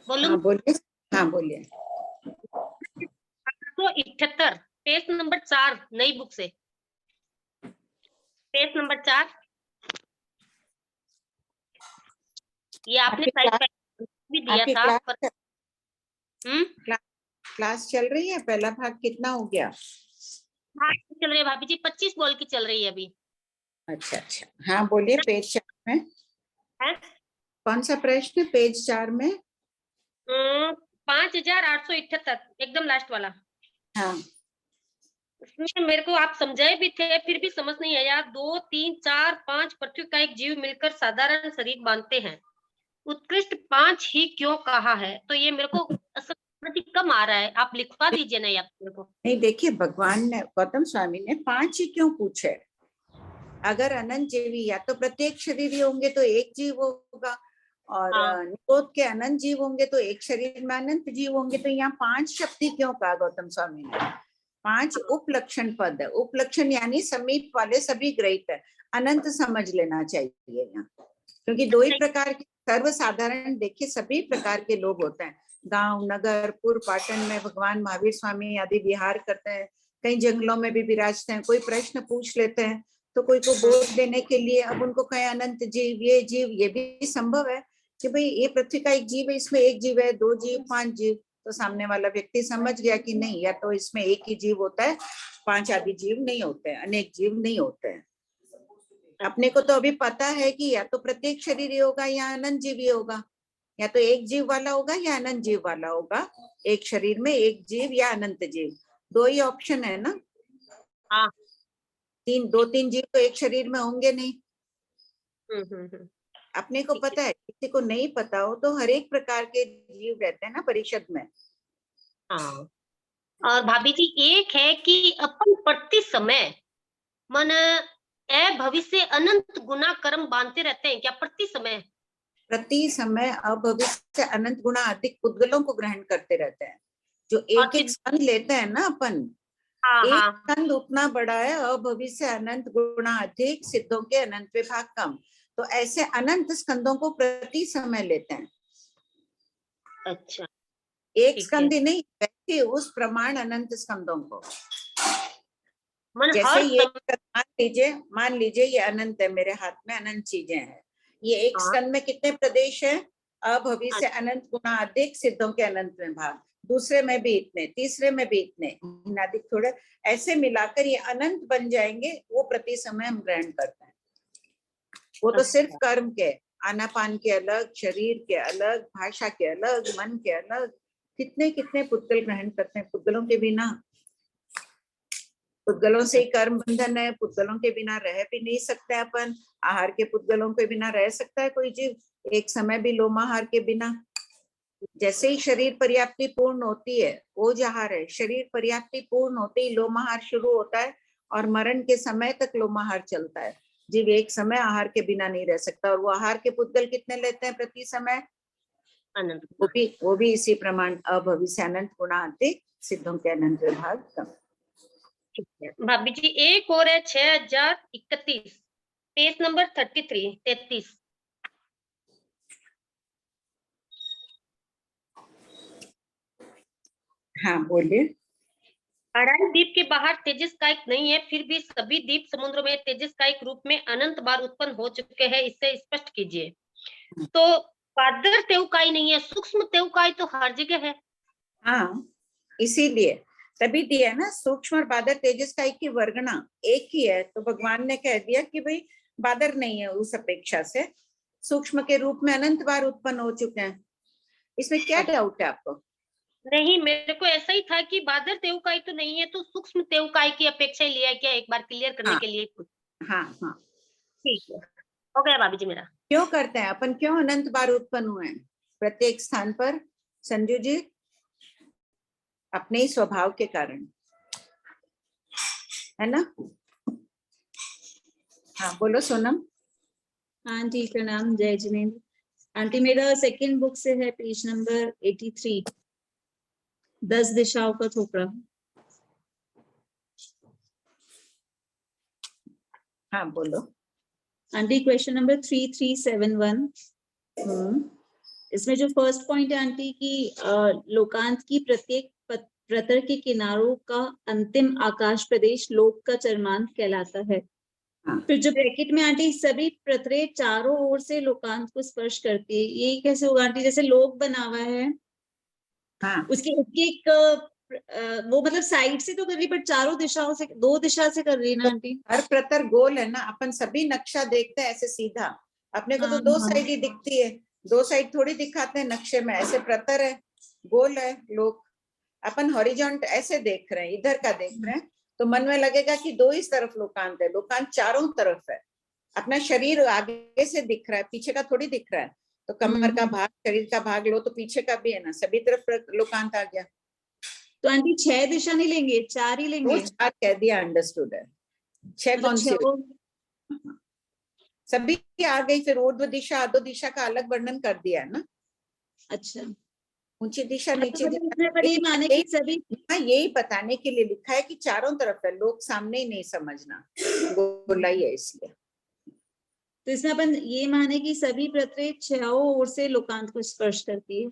बोलूं? हाँ बोलिए। हाँ बोलिए। 878 पेज नंबर 4 नई बुक से, पेज नंबर 4। ये आपने आपकी साइड क्लास भी दिया आपकी था क्लास हम्म। क्लास चल रही है? पहला भाग कितना हो गया? हाँ चल रही है भाभी जी, 25 बॉल की चल रही है अभी। अच्छा अच्छा, हाँ बोलिए। पेज 4 में है कौन सा प्रश्न? पेज 4 में 5878 एकदम लास्ट वाला। हाँ उसमें मेरे को आप समझाए भी थे, फिर भी समझ नहीं आया। 2, 3, 4, 5 पृथ्वी का एक जीव मिलकर साधारण शरीर बांधते हैं, उत्कृष्ट 5 ही क्यों कहा है? तो ये मेरे को असल कम आ रहा है, आप लिखवा दीजिए ना या मेरे को। नहीं, देखिए भगवान ने, गौतम स्वामी ने 5 ही क्यों पूछे? अगर अनंत जीवी या तो प्रत्येक शरीर होंगे तो एक जीव होगा, और हाँ। निरोध के अनंत जीव होंगे तो एक शरीर में अनंत जीव होंगे। तो यहाँ 5 शब्द ही क्यों कहा गौतम स्वामी ने? 5 उपलक्षण पद है। उपलक्षण यानी समीप वाले सभी ग्रहित है, अनंत समझ लेना चाहिए यहाँ, क्योंकि 2 ही प्रकार के सर्वसाधारण, देखिए सभी प्रकार के लोग होते हैं। गांव, नगर, पुर, पाटन में भगवान महावीर स्वामी आदि विहार करते हैं, कई जंगलों में भी विराजते हैं। कोई प्रश्न पूछ लेते हैं तो कोई को बोध देने के लिए अब उनको कहे अनंत जीव, ये भी संभव है कि भाई ये पृथ्वी का एक जीव है, इसमें एक जीव है, 2 जीव, 5 जीव। तो सामने वाला व्यक्ति समझ गया कि नहीं, या तो इसमें एक ही जीव होता है, 5 आदि जीव नहीं होते हैं, अनेक जीव नहीं होते हैं। अपने को तो अभी पता है कि या तो प्रत्येक शरीर ही होगा या अनंत जीव ही होगा, या तो एक जीव वाला होगा या अनंत जीव वाला होगा। एक शरीर में एक जीव या अनंत जीव, 2 ही ऑप्शन है ना। हाँ। 2-3 जीव तो एक शरीर में होंगे नहीं। हम्म। अपने को पता है, किसी को नहीं पता हो तो हर एक प्रकार के जीव रहते हैं ना परिषद में। हाँ। और भाभी जी एक है कि अपन प्रति समय मन भविष्य अनंत गुना कर्म बांधते रहते हैं क्या? प्रति समय अभविष्य अनंत गुणा अधिक पुद्गलों को ग्रहण करते रहते हैं। जो और एक फिर एक स्कंद लेते हैं ना अपन, हाँ एक हाँ स्कंद उतना बड़ा है, अभविष्य अनंत गुणा अधिक, सिद्धों के अनंत विभाग कम। तो ऐसे अनंत स्कंदों को प्रति समय लेते हैं। अच्छा एक ठीक है। स्कंद ही नहीं, वैसे उस प्रमाण अनंत स्कंदों को। मन जैसे हर ये समय मान लीजिए ये अनंत है, मेरे हाथ में अनंत चीजें हैं। ये एक हाँ, स्कंद में कितने प्रदेश है? अभविष्य अनंत गुना अधिक, सिद्धों के अनंत में भाग, दूसरे में भी इतने, तीसरे में भी इतने, अधिक थोड़े, ऐसे मिलाकर ये अनंत बन जाएंगे। वो प्रति समय हम ग्रहण करते हैं। वो तो सिर्फ कर्म के, आनापान के अलग, शरीर के अलग, भाषा के अलग, मन के अलग, कितने कितने पुद्गल ग्रहण करते हैं। पुद्गलों के बिना, पुद्गलों से ही कर्म बंधन है, पुद्गलों के बिना रह भी नहीं सकते अपन। आहार के पुद्गलों के बिना रह सकता है कोई जीव? एक समय भी लोमाहार के बिना। जैसे ही शरीर पर्याप्ति पूर्ण होती है, ओज आहार है, शरीर पर्याप्ति पूर्ण होते ही लोमाहार शुरू होता है, और मरण के समय तक लोमाहार चलता है। जीव एक समय आहार के बिना नहीं रह सकता। और वो आहार के पुद्गल कितने लेते हैं प्रति समय? अनंत। वो भी इसी प्रमाण, अभविष्य अनंत गुणा अधिक, सिद्धों के अनंत विभाग कम। ठीक है भाभी जी एक और है 6031 पेज नंबर 33। हाँ बोलिए। अड़ाई द्वीप के बाहर तेजस का एक नहीं है, फिर भी सभी द्वीप समुद्र में तेजस का एक रूप में अनंत बार उत्पन्न हो चुके हैं, इससे स्पष्ट कीजिए। तो पादर तेवकाई नहीं है, सूक्ष्म तेवकाई तो हर जगह है। हाँ, इसीलिए तभी दिया ना, सूक्ष्म और बादर तेजस का एक ही वर्गना, एक ही है। तो भगवान ने कह दिया कि भाई बादर नहीं है, उस अपेक्षा से सूक्ष्म के रूप में अनंत बार उत्पन्न हो चुके हैं। इसमें क्या डाउट है आपको? नहीं मेरे को ऐसा ही था कि बादर तेवकाई तो नहीं है, तो सूक्ष्म तेवकाई की अपेक्षा ही लिया क्या, एक बार क्लियर करने हाँ के लिए कुछ। हाँ हाँ। ठीक है हो गया भाभी जी मेरा। क्यों करते हैं अपन, क्यों अनंत बार उत्पन्न हुए हैं प्रत्येक स्थान पर? संजू जी, अपने ही स्वभाव के कारण, है ना? हाँ बोलो सोनम। हाँ जी प्रणाम, जय जिनेन्द्र। आंटी मेरा सेकंड बुक से है, पेज नंबर 83, 10 दिशाओं का थोपड़ा। हाँ बोलो। Aunty question number 3371। इसमें जो फर्स्ट पॉइंट है आंटी की लोकांत की प्रत्येक प्रतर के किनारों का अंतिम आकाश प्रदेश लोक का चरमांत कहलाता है। हाँ। फिर जो ब्रैकेट में आंटी सभी प्रतरे चारों ओर से लोकांत को स्पर्श करती है, ये कैसे होगा आंटी? जैसे लोक बना हुआ है, हाँ, उसकी उसकी एक वो मतलब साइड से तो कर रही, बट चारों दिशाओं से, दो दिशा से कर रही है ना आंटी? हर प्रतर गोल है ना, अपन सभी नक्शा देखते हैं ऐसे सीधा, अपने को तो हाँ, दो हाँ। साइड ही दिखती है, दो साइड थोड़ी दिखाते हैं नक्शे में, ऐसे प्रतर है, गोल है लोक। अपन हॉरिजॉन्ट ऐसे देख रहे हैं, इधर का देख रहे हैं, तो मन में लगेगा कि दो ही तरफ लोकांत है, लोकांत चारों तरफ है। अपना शरीर आगे से दिख रहा है, पीछे का थोड़ी दिख रहा है, तो कमर का भाग, शरीर का भाग लो तो पीछे का भी है ना, सभी तरफ लोकांत आ गया। तो आंटी 6 दिशा नहीं लेंगे, 4 ही वो लेंगे? 4 कह दिया, अंडरस्टूड है। 6 मतलब कौन सी? 6 सभी आ गई, फिर ऊर्ध्व दिशा अधो दिशा का अलग वर्णन कर दिया है ना, अच्छा, ऊंची दिशा मतलब नीचे दिशा। इसमें पर ये माने कि सभी, यही बताने के लिए लिखा है कि चारों तरफ है, लोग सामने ही नहीं समझना, बोला ही है इसलिए। तो इसमें अपन ये माने कि सभी प्रतरे चारों ओर से लोकांत को स्पर्श करती है।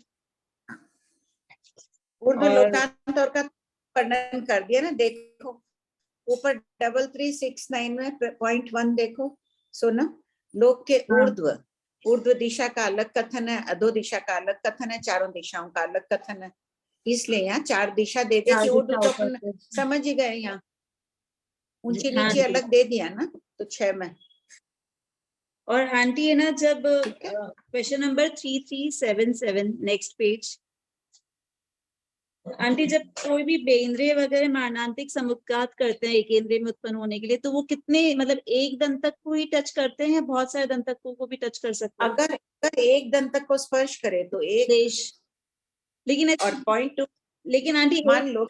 ऊर्ध्व और लोकांत और का वर्णन कर दिया ना, देखो ऊपर 3369 में .1 देखो सोना, लोक के हाँ। ऊर्ध्व, ऊर्ध्व दिशा का अलग कथन है, अधो दिशा का अलग कथन है, चारों दिशाओं का अलग कथन है, इसलिए यहाँ 4 दिशा दे दिया कि ऊर्ध्व तो अपन समझ ही गए, यहाँ ऊंची हाँ नीचे जी। अलग दे दिया ना, तो 6 में। और आंटी है ना, जब ठीक है। Question number 3377 next page, aunty जब कोई भी बेंद्रिय वगैरह मारणांतिक समुत्पात करते हैं एकेंद्रिय में उत्पन्न होने के लिए, तो वो कितने मतलब एक दंतक को ही टच करते हैं या बहुत सारे दंतकों को भी टच कर सकते हैं? अगर एक दंतक को स्पर्श करे तो एक, देश, लेकिन और .2 लेकिन आंटी मान लो,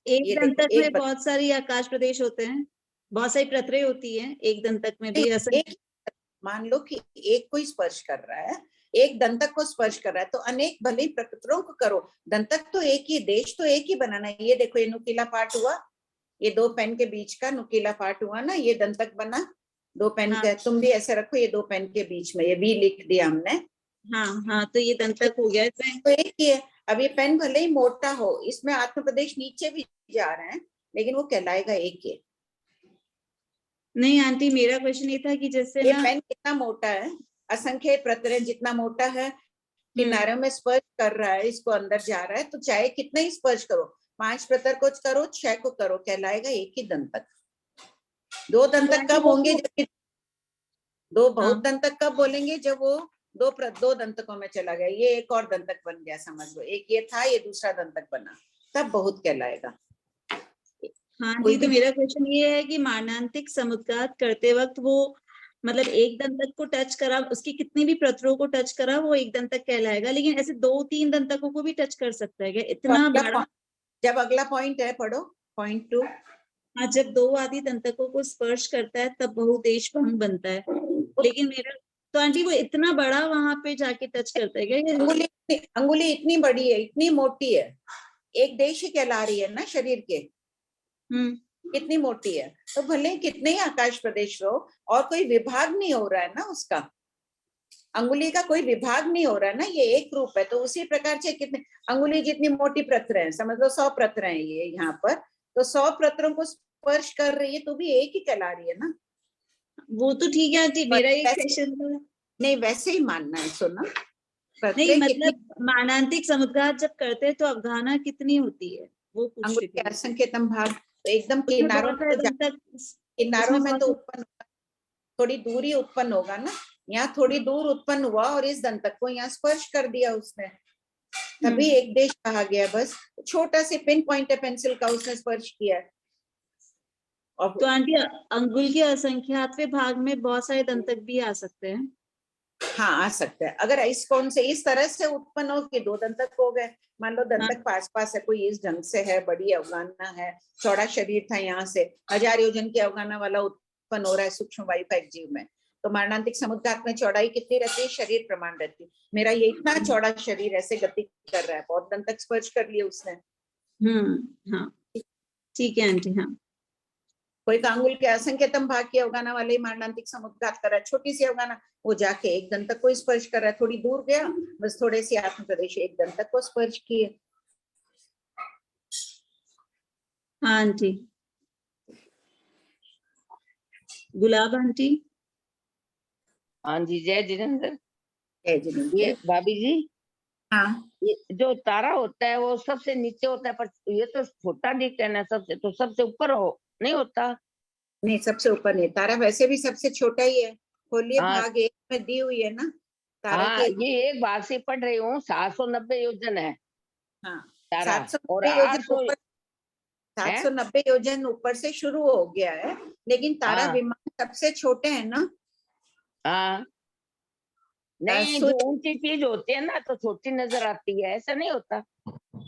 एक ये देखो दंतक में एक बहुत सारी आकाश प्रदेश होते हैं, बहुत सारी प्रतरें होती हैं एक दंतक में भी, ऐसा एक, मान लो कि एक को ही स्पर्श कर रहा है, एक दंतक को स्पर्श कर रहा है, तो अनेक भले ही प्रकृतों को करो, दंतक तो एक ही, देश तो एक ही बनाना है। ये देखो ये नुकीला पार्ट हुआ, ये 2 पेन के बीच का नुकीला पार्ट हुआ ना, ये दंतक बना 2 पेन हाँ। का, तुम भी ऐसे रखो, ये 2 पेन के बीच में ये भी लिख दिया हमने, हाँ हाँ, तो ये दंतक हो गया इसमें। तो एक ही है। अब ये पेन भले ही मोटा हो, इसमें आत्म प्रदेश नीचे भी जा रहे हैं, लेकिन वो कहलाएगा एक ही। नहीं आंटी, मेरा क्वेश्चन ये था कि जैसे ये ना, पेन कितना मोटा है, असंख्य प्रतरें जितना मोटा है, किनारों में स्पर्श कर रहा है, इसको अंदर जा रहा है, तो चाहे कितना ही स्पर्श करो, 5 प्रतर को करो, 6 को करो, कहलाएगा एक ही दंतक। 2 दंतक कब होंगे, जब 2 बहुत दंतक कब बोलेंगे, जब वो 2 दंतकों में चला गया, ये एक और दंतक बन गया, समझ लो, एक ये था, ये दूसरा दंतक बना, तब बहुत कहलाएगा। हाँ कोई जी, तो भी मेरा क्वेश्चन ये है कि मारणांतिक समुत्पात करते वक्त वो मतलब एक दंतक को टच करा, उसकी कितनी भी प्रतरों को टच करा, वो एक दंतक कहलाएगा, लेकिन ऐसे 2-3 दंतकों को भी टच कर सकता है क्या? इतना बड़ा? जब अगला पॉइंट है पढ़ो, .2, हाँ, जब 2 आदि दंतकों को स्पर्श करता है तब बहुदेश भंग बनता है, लेकिन मेरा तो आंटी वो इतना बड़ा वहां पे जाके टच करता है क्या? अंगुली इतनी बड़ी है, इतनी मोटी है, एक देश ही कहला रही है ना शरीर के, कितनी मोटी है, तो भले कितने ही आकाश प्रदेश हो, और कोई विभाग नहीं हो रहा है ना उसका, अंगुली का कोई विभाग नहीं हो रहा है ना, ये एक रूप है, तो उसी प्रकार से कितने अंगुली जितनी मोटी प्रतर है, समझ लो 100 प्रतर है ये यहाँ पर, तो 100 प्रतरों को स्पर्श कर रही है, तो भी एक ही कहला रही है ना। वो तो ठीक है आंटी, मेरा एक क्वेश्चन था। नहीं, वैसे ही मानना है सुना, नहीं मतलब मारणांतिक समुद्घात जब करते हैं तो अवधारणा कितनी होती है, वो पूछ रही अंगुली के थी। असंख्यतम भाग, तो एकदम उसमें किनारों बहुत में सारे तो दंतक, किनारों उसमें में बहुत तो उत्पन्न, थोड़ी दूरी उत्पन्न होगा ना, यहाँ थोड़ी दूर उत्पन्न हुआ और इस दंतक को यहाँ स्पर्श कर दिया उसने, तभी एक देश कहा गया, बस छोटा से पिन पॉइंट है पेंसिल का, उसने स्पर्श किया है। और तो आंटी अंगुल के असंख्यातवें भाग में बहुत सारे दंतक भी आ सकते हैं। हाँ, आ सकता है, अगर इस कौन से इस तरह से उत्पन्न हो कि 2 दंतक हो गए, मान लो दंतक पास पास है, कोई इस ढंग से है, बड़ी अवगाहना है, चौड़ा शरीर था, यहाँ से 1000 योजन की अवगाहना वाला उत्पन्न हो रहा है सूक्ष्म वायु का एक जीव में, तो मारणांतिक समुद्घात में चौड़ाई कितनी रहती है, शरीर प्रमाण रहती है, मेरा ये इतना चौड़ा शरीर ऐसे गति कर रहा है, बहुत दंतक स्पर्श कर लिए उसने। हाँ ठीक है आंटी। हाँ, कोई कांगुल के असंख्यतम भाग की अवगाना वाले मारणांतिक समुद्घात कर रहा है, छोटी सी अवगाना वो जाके एक दंतक को स्पर्श कर रहा है, थोड़ी दूर गया बस थोड़े सी आत्म प्रदेश एक दंतक को स्पर्श किए। हाँ आंटी। गुलाब आंटी। हाँ जी, जय जितेंद्र। जय जिनेंद्र। ये भाभी जी, हाँ ये जो तारा होता है वो सबसे नीचे होता है, पर ये तो छोटा दिखता है ना सबसे, तो सबसे ऊपर हो नहीं होता? नहीं, सबसे ऊपर नहीं, तारा वैसे भी सबसे छोटा ही है। खोलिए हाँ भाग एक में दी हुई है ना तारा हाँ, की। ये एक भाग से पढ़ रही हूँ, 790 योजन है हाँ तारा, और 790 योजन 800 ऊपर, है। 790 योजन ऊपर से शुरू हो गया है, लेकिन तारा हाँ विमान सबसे छोटे हैं ना। हाँ, नहीं जो सूर्य ऊंची चीज होती है ना तो छोटी नजर आती है, ऐसा नहीं होता?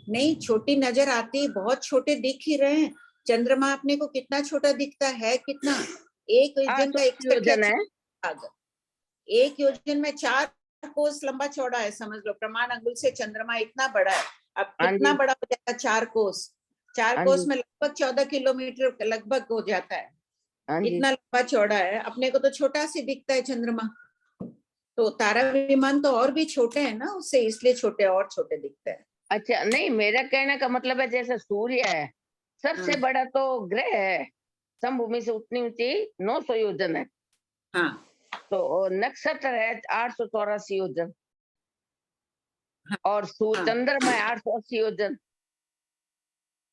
नहीं, छोटी नजर आती है, बहुत छोटे दिख ही रहे हैं। चंद्रमा अपने को कितना छोटा दिखता है, कितना, एक योजन का 800 योजन है। भाग, एक योजन में 4 कोस लंबा चौड़ा है, समझ लो प्रमाण अंगुल से चंद्रमा इतना बड़ा है। अब हाँ कितना जी, बड़ा हो जाता है 4 कोस, 4 हाँ कोस जी, में लगभग 14 किलोमीटर लगभग हो जाता है, हाँ जी। इतना लंबा चौड़ा है। अपने को तो छोटा सी दिखता है चंद्रमा, तो तारा विमान तो और भी छोटे हैं ना उससे, इसलिए छोटे और छोटे दिखते हैं। अच्छा, नहीं मेरा कहने का मतलब है जैसे सूर्य है सबसे हाँ बड़ा तो ग्रह है, समभूमि से उतनी ऊंची 900 योजन है, हाँ तो नक्षत्र है 884 योजन, हाँ और हाँ चंद्रमा है 880 योजन।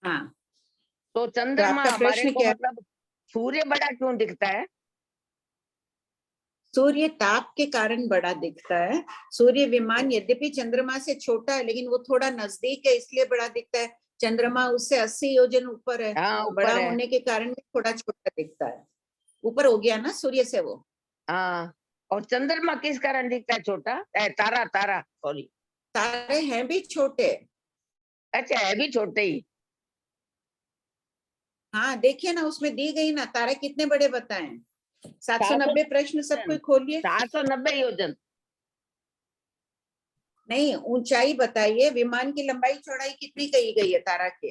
हाँ। तो तो चंद्रमा आपका हमारे प्रश्न को क्या है? मतलब सूर्य बड़ा क्यों दिखता है? सूर्य ताप के कारण बड़ा दिखता है। सूर्य विमान यद्यपि चंद्रमा से छोटा है, लेकिन वो थोड़ा नजदीक है इसलिए बड़ा दिखता है। चंद्रमा उससे 80 योजन ऊपर है, हाँ बड़ा ऊपर है। होने के कारण भी थोड़ा छोटा दिखता है, ऊपर हो गया ना सूर्य से वो। हाँ, और चंद्रमा किस कारण दिखता है छोटा? तारा, तारा सॉरी। तारे हैं भी छोटे। अच्छा, है भी छोटे ही। हाँ देखिए ना, उसमें दी गई ना तारे कितने बड़े बताएं। 790 प्रश्न सब कोई खोलिए। 790 योजन। नहीं, ऊंचाई बताइए, विमान की लंबाई चौड़ाई कितनी कही गई है तारा के?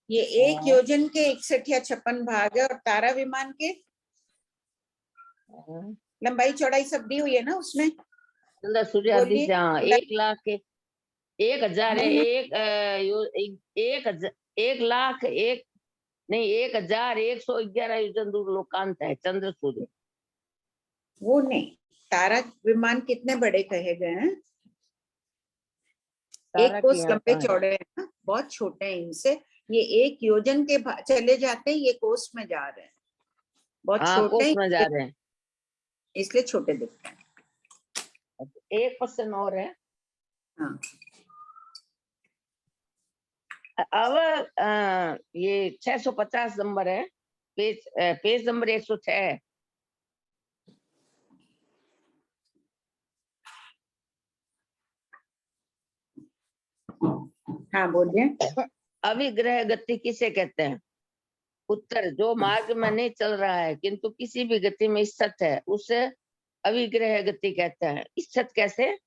ये एक योजन के 61 या 56 भाग है, और तारा विमान के लंबाई चौड़ाई सब दी हुई है ना उसमें। चंद्र सूर्य आदि बोलिए। से, हाँ 1 लाख के 1000 है, नहीं, एक 1 लाख एक नहीं 1111 योजन दूर लोकांत है चंद्र सूर्य। वो नहीं, तारा विमान कितने बड़े कहे गए हैं? एक तारा की कोस यहाँ लंबे कहाँ है? चौड़े हैं ना, बहुत छोटे हैं इनसे। ये एक योजन के चले जाते हैं, ये कोस में जा रहे हैं, बहुत हाँ छोटे कोस हैं में जा रहे हैं। इसलिए छोटे दिखते हैं। 1% और है। हाँ अब ये 650 नंबर है, पेज नंबर 106 है। हाँ बोलिए। अविग्रह गति किसे कहते हैं? उत्तर, जो मार्ग में नहीं चल रहा है किंतु किसी भी गति में स्थित है उसे अविग्रह गति कहते हैं। स्थित कैसे?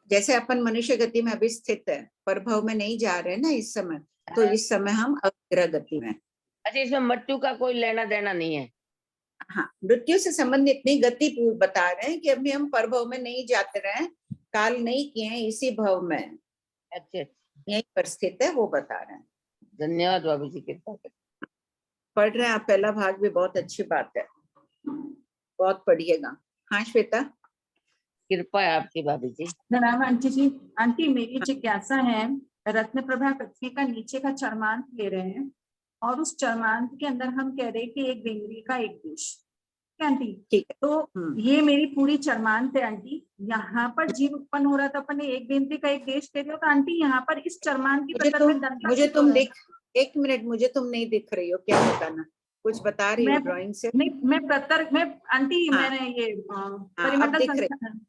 जैसे अपन मनुष्य गति में अभी स्थित है, प्रभाव में नहीं जा रहे ना इस समय, तो इस समय हम अग्र गति में। अच्छा, इसमें मृत्यु का कोई लेना देना नहीं है? हाँ, मृत्यु से संबंधित इतनी गति पूर्व बता रहे हैं कि अभी हम प्रभव में नहीं जाते रहे, काल नहीं किए हैं, इसी भव में अच्छा, यही पर स्थित है, वो बता रहे हैं। धन्यवाद भाभी जी, कृपा करके। पढ़ रहे हैं आप, पहला भाग भी बहुत अच्छी बात है, बहुत पढ़िएगा। हाँ श्वेता। कृपा है आपकी भाभी जी। प्रणाम आंटी जी। आंटी मेरी जिज्ञासा है, रत्न प्रभा पृथ्वी का नीचे का चरमांत ले रहे हैं और उस चरमांत के अंदर हम कह रहे हैं कि एक बेंगरी का एक देश, ठीक है आंटी? ठीक है। तो ये मेरी पूरी चरमांत है आंटी। यहाँ पर जीव उत्पन्न हो रहा था, अपन ने एक बेंगरी का एक देश ले लिया, तो आंटी यहाँ पर इस चरमांत की पत्थर में दंता मुझे किस तुम हो रहा है? दिख, एक मिनट, मुझे तुम नहीं दिख रही हो, क्या बताना? कुछ बता रही हो मैं ड्राइंग से? नहीं, मैं प्रतर में आंटी हाँ, मैंने ये अब परिमंडल दिख रही। संस्थान,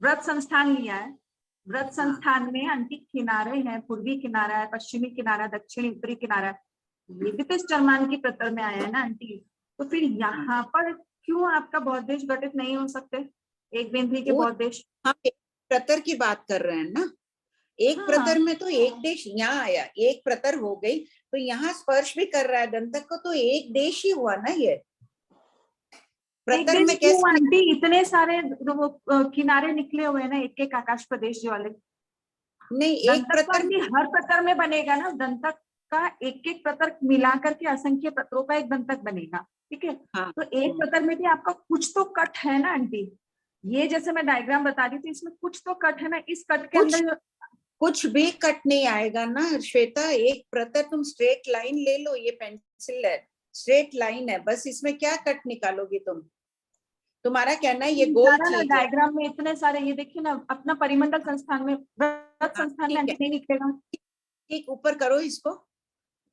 व्रत संस्थान लिया है। व्रत संस्थान में आंटी किनारे हैं, पूर्वी किनारा है, पश्चिमी किनारा, दक्षिणी उत्तरी किनारा है। ये भी तो इस चरमान की प्रतर में आया है ना आंटी? तो फिर यहाँ पर क्यों आपका बौद्ध देश गठित नहीं हो सकते, एक बेंद्री के वो बौद्ध देश? हम प्रतर की बात कर रहे हैं ना, एक हाँ। प्रतर में तो एक देश यहाँ आया, एक प्रतर हो गई तो यहाँ स्पर्श भी कर रहा है दंतक को, तो एक देश ही हुआ ना ये। एक प्रतर देश में क्यों कैसे आंटी, इतने सारे वो किनारे निकले हुए हैं ना, एक एक आकाश प्रदेश वाले। नहीं, एक दंतक तो प्रतर आंटी हर प्रतर में बनेगा ना, दंतक का एक एक प्रतर मिला करके असंख्य प्रतरों का एक दंतक बनेगा, ठीक है। हाँ, तो एक प्रतर में भी आपका कुछ तो कट है ना आंटी, ये जैसे मैं डायग्राम बता रही थी, इसमें कुछ तो कट है ना, इस कट के कुछ अंदर कुछ भी कट नहीं आएगा ना श्वेता। एक प्रतर तुम स्ट्रेट लाइन ले लो, ये पेंसिल है, स्ट्रेट लाइन है, बस इसमें क्या कट निकालोगी तुम? तुम्हारा कहना है ये गोल सारा ना चीज है। डायग्राम में इतने सारे, ये देखिए ना अपना परिमंडल संस्थान में, व्रत हाँ, संस्थान में ठीक आंटी है, नहीं निकलेगा। ठीक, ऊपर करो इसको,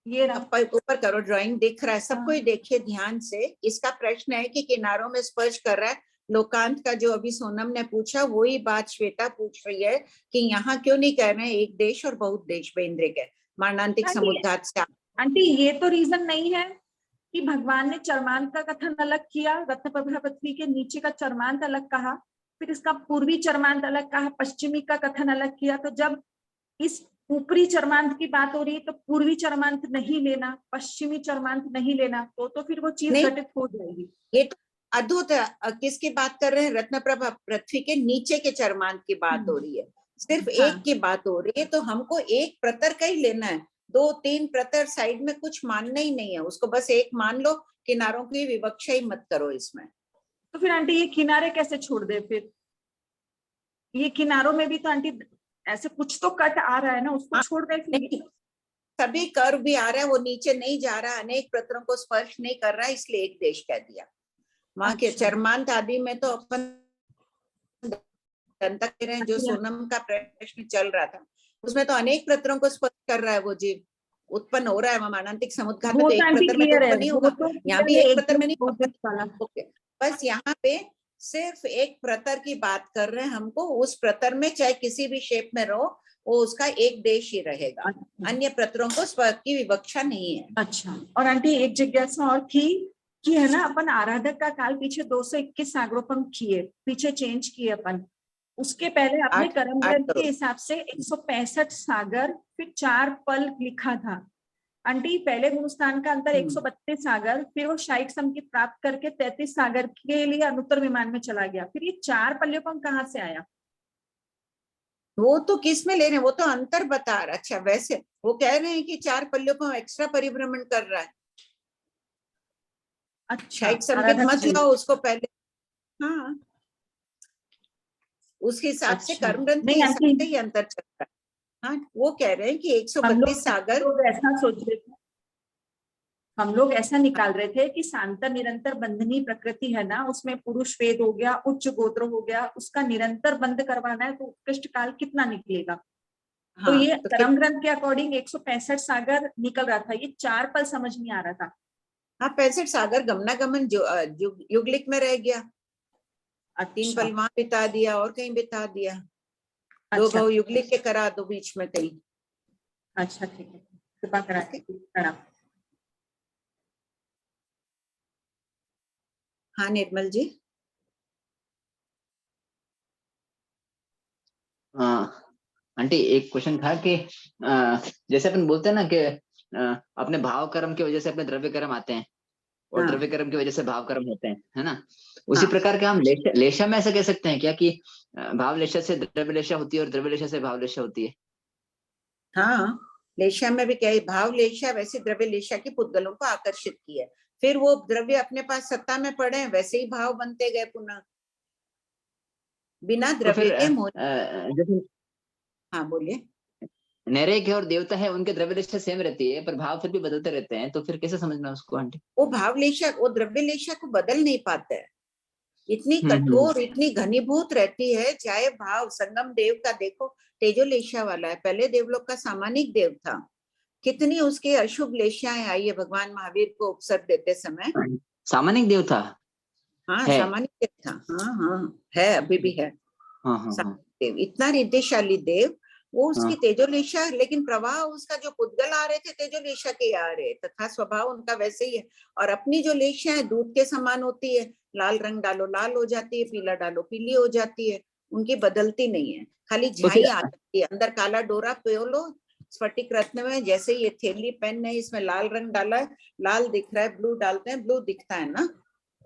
ये रहा। ऊपर करो, ड्राइंग दिख रहा है सबको, हाँ। ही देखिए ध्यान से। इसका प्रश्न है कि किनारों में स्पर्श कर रहा है। लोकांत का जो अभी सोनम ने पूछा वही बात श्वेता पूछ रही है कि यहाँ क्यों नहीं कह रहे हैं एक देश और बहुत देश बेंद्रे के मारणांतिक आंटी समुद्घात से। आंटी ये तो रीजन नहीं है कि भगवान ने चरमांत का कथन अलग किया, रत्नप्रभा पृथ्वी के नीचे का चरमांत अलग कहा, फिर इसका पूर्वी चरमांत अलग कहा, पश्चिमी का कथन अलग किया। तो जब इस ऊपरी चरमांत की बात हो रही है तो पूर्वी चरमांत नहीं लेना, पश्चिमी चरमांत नहीं लेना, तो फिर वो चीज नहीं, घटित हो जाएगी। ये तो अद्भुत है। किसकी बात कर रहे हैं? रत्नप्रभा पृथ्वी के नीचे के चरमांत की बात हो रही है, सिर्फ हाँ। एक की बात हो रही है, तो हमको एक प्रतर का ही लेना है। दो तीन प्रतर साइड में कुछ मानना ही नहीं है, उसको बस एक मान लो, किनारों की विवक्षा ही मत करो इसमें। तो फिर आंटी ये किनारे कैसे छोड़ दे? फिर ये किनारों में भी तो आंटी ऐसे कुछ तो कट आ रहा है ना, उसको हाँ, छोड़ दे फिर। नहीं, सभी कर्व भी आ रहा है, वो नीचे नहीं जा रहा, अनेक प्रतरों को स्पर्श नहीं कर रहा है, इसलिए एक देश कह दिया। वहां के अच्छा। चरमांत आदि में तो अपन दंतक कह रहे हैं, जो सोनम का प्रश्न चल रहा था उसमें तो अनेक प्रतरों को स्पर्श कर रहा है वो जीव, उत्पन्न हो रहा है। मारणांतिक समुद्घात वो तो तो एक आंटी प्रतर में तो क्लियर है, उत्पन्न नहीं वो होगा, तो यहाँ clear भी है, एक एक प्रतर में देश बहुत नहीं। देश वाला। ओके, बस यहाँ पे सिर्फ एक प्रतर की बात कर रहे हैं हमको, उस प्रतर में चाहे किसी भी शेप में रहो वो उसका एक देश ही रहेगा, अन्य प्रतरों को स्पर्श की विवक्षा नहीं है। अच्छा। और आंटी एक जिज्ञासा और थी कि है ना, अपन आराधक का काल पीछे 221 सागरोपम किए, पीछे चेंज किए अपन, उसके पहले आपने 8 कर्म ग्रंथ के करोड़। हिसाब से 165 सागर फिर 4 पल लिखा था। आंटी पहले गुरुस्थान का अंतर 132 सागर, फिर वो 60 संकेत प्राप्त करके 33 सागर के लिए अनुत्तर विमान में चला गया, फिर ये 4 पल्योपम कहाँ से आया? वो तो किस में ले रहे हैं, वो तो अंतर बता रहा। अच्छा, वैसे वो कह रहे हैं कि 4 पल्यों को एक्स्ट्रा परिभ्रमण कर रहा है। अच्छा, शायद संकेत आराधक मत जी। लाओ उसको पहले। हाँ, उस हिसाब से अच्छा, कर्म ग्रंथ के नहीं हिसाब आंटी, से ही अंतर चल रहा है। हाँ, वो कह रहे हैं कि हम 132 सागर। लोग ऐसा सोच रहे थे, हम लोग ऐसा निकाल रहे थे कि शांतर निरंतर बंधनी प्रकृति है ना, उसमें पुरुष वेद हो गया, उच्च गोत्र हो गया, उसका निरंतर बंद करवाना है तो उत्कृष्ट काल कितना निकलेगा। तो हाँ, ये तो कर्म ग्रंथ के अकॉर्डिंग 165 सागर निकल रहा था, ये 4 पल समझ नहीं आ रहा था। हाँ, 65 सागर गमनागमन जो युगलिक में रह गया, 3 अच्छा पल वहां बिता दिया और कहीं बिता दिया, 2 अच्छा भाव युगलिक के करा दो बीच में कहीं। अच्छा, ठीक है, कृपा करा के प्रणाम। हाँ निर्मल जी। आंटी एक क्वेश्चन था कि जैसे अपन बोलते हैं ना कि अपने भाव कर्म की वजह से अपने द्रव्य कर्म आते हैं और हाँ, द्रव्य कर्म की वजह से भाव कर्म होते हैं, है ना? उसी हाँ, प्रकार के हम लेशा में ऐसा कह सकते हैं क्या कि भाव लेशा से द्रव्य लेशा होती है और द्रव्य लेशा से भाव लेशा होती है? हाँ, लेशा में भी क्या है, भाव लेशा वैसे द्रव्य लेशा की पुद्गलों को आकर्षित की है, फिर वो द्रव्य अपने पास सत्ता में पड़े हैं, वैसे ही भाव बनते गए पुनः, बिना तो द्रव्य फिर के मोह। जैसे हाँ बोलिए। नरेक है और देवता है, उनके द्रव्य लेशा सेम रहती है पर भाव फिर भी बदलते रहते हैं, तो फिर कैसे समझना उसको आंटी? वो भाव लेशा, वो द्रव्य लेशा को बदल नहीं पाता है, इतनी हम्म। कठोर इतनी घनीभूत रहती है। चाहे भाव संगम देव का देखो, तेजोलेशा वाला है, पहले देवलोक का सामानिक देव था, कितनी उसकी अशुभ लेशाएं आई है भगवान महावीर को उपसर्ग देते समय। सामानिक देव था? हाँ, है? सामानिक देव था, हाँ हाँ, है, अभी भी है। हाँ हाँ हाँ सामानिक देव, इतना रिद्धिशाली देव, वो उसकी हाँ। तेजोलेशा, लेकिन प्रवाह उसका जो पुद्गल आ रहे थे तेजोलेशा के आ रहे, तथा स्वभाव उनका वैसे ही है। और अपनी जो लेशा है दूध के समान होती है, लाल रंग डालो लाल हो जाती है, पीला डालो पीली हो जाती है, उनकी बदलती नहीं है, खाली तो झाई फिर आ जाती है। अंदर काला डोरा पियोलो स्फटिक रत्न में, जैसे ये थैली पेन है इसमें लाल रंग डाला है, लाल दिख रहा है, ब्लू डालते हैं ब्लू दिखता है ना,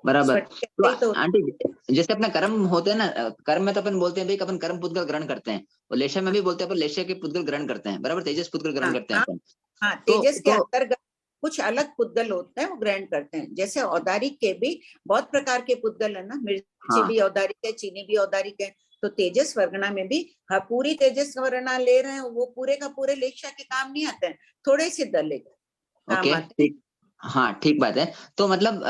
बराबर। स्फटिक तो ऐसे ही तो आंटी जैसे अपने कर्म होते हैं ना, कर्म में तो अपन बोलते हैं भाई कि अपन कर्म पुद्गल ग्रहण करते हैं, और लेशा में भी बोलते हैं अपन लेशा के पुद्गल ग्रहण करते हैं, बराबर, तेजस पुद्गल ग्रहण हाँ करते हैं हाँ अपन। हाँ, तो तेजस के तो अंतर्गत कुछ अलग पुद्गल होते हैं वो ग्रहण करते हैं। जैसे औदारिक के भी बहुत प्रकार के पुद्गल है ना, मिर्ची हाँ भी औदारिक है, चीनी भी औदारिक है, तो तेजस वर्गना में भी पूरी तेजस वर्गना ले रहे हैं, वो पूरे का पूरे लेशा के काम नहीं आते हैं, थोड़े से दलित काम ओके आते हैं। ठीक। हाँ ठीक बात है। तो मतलब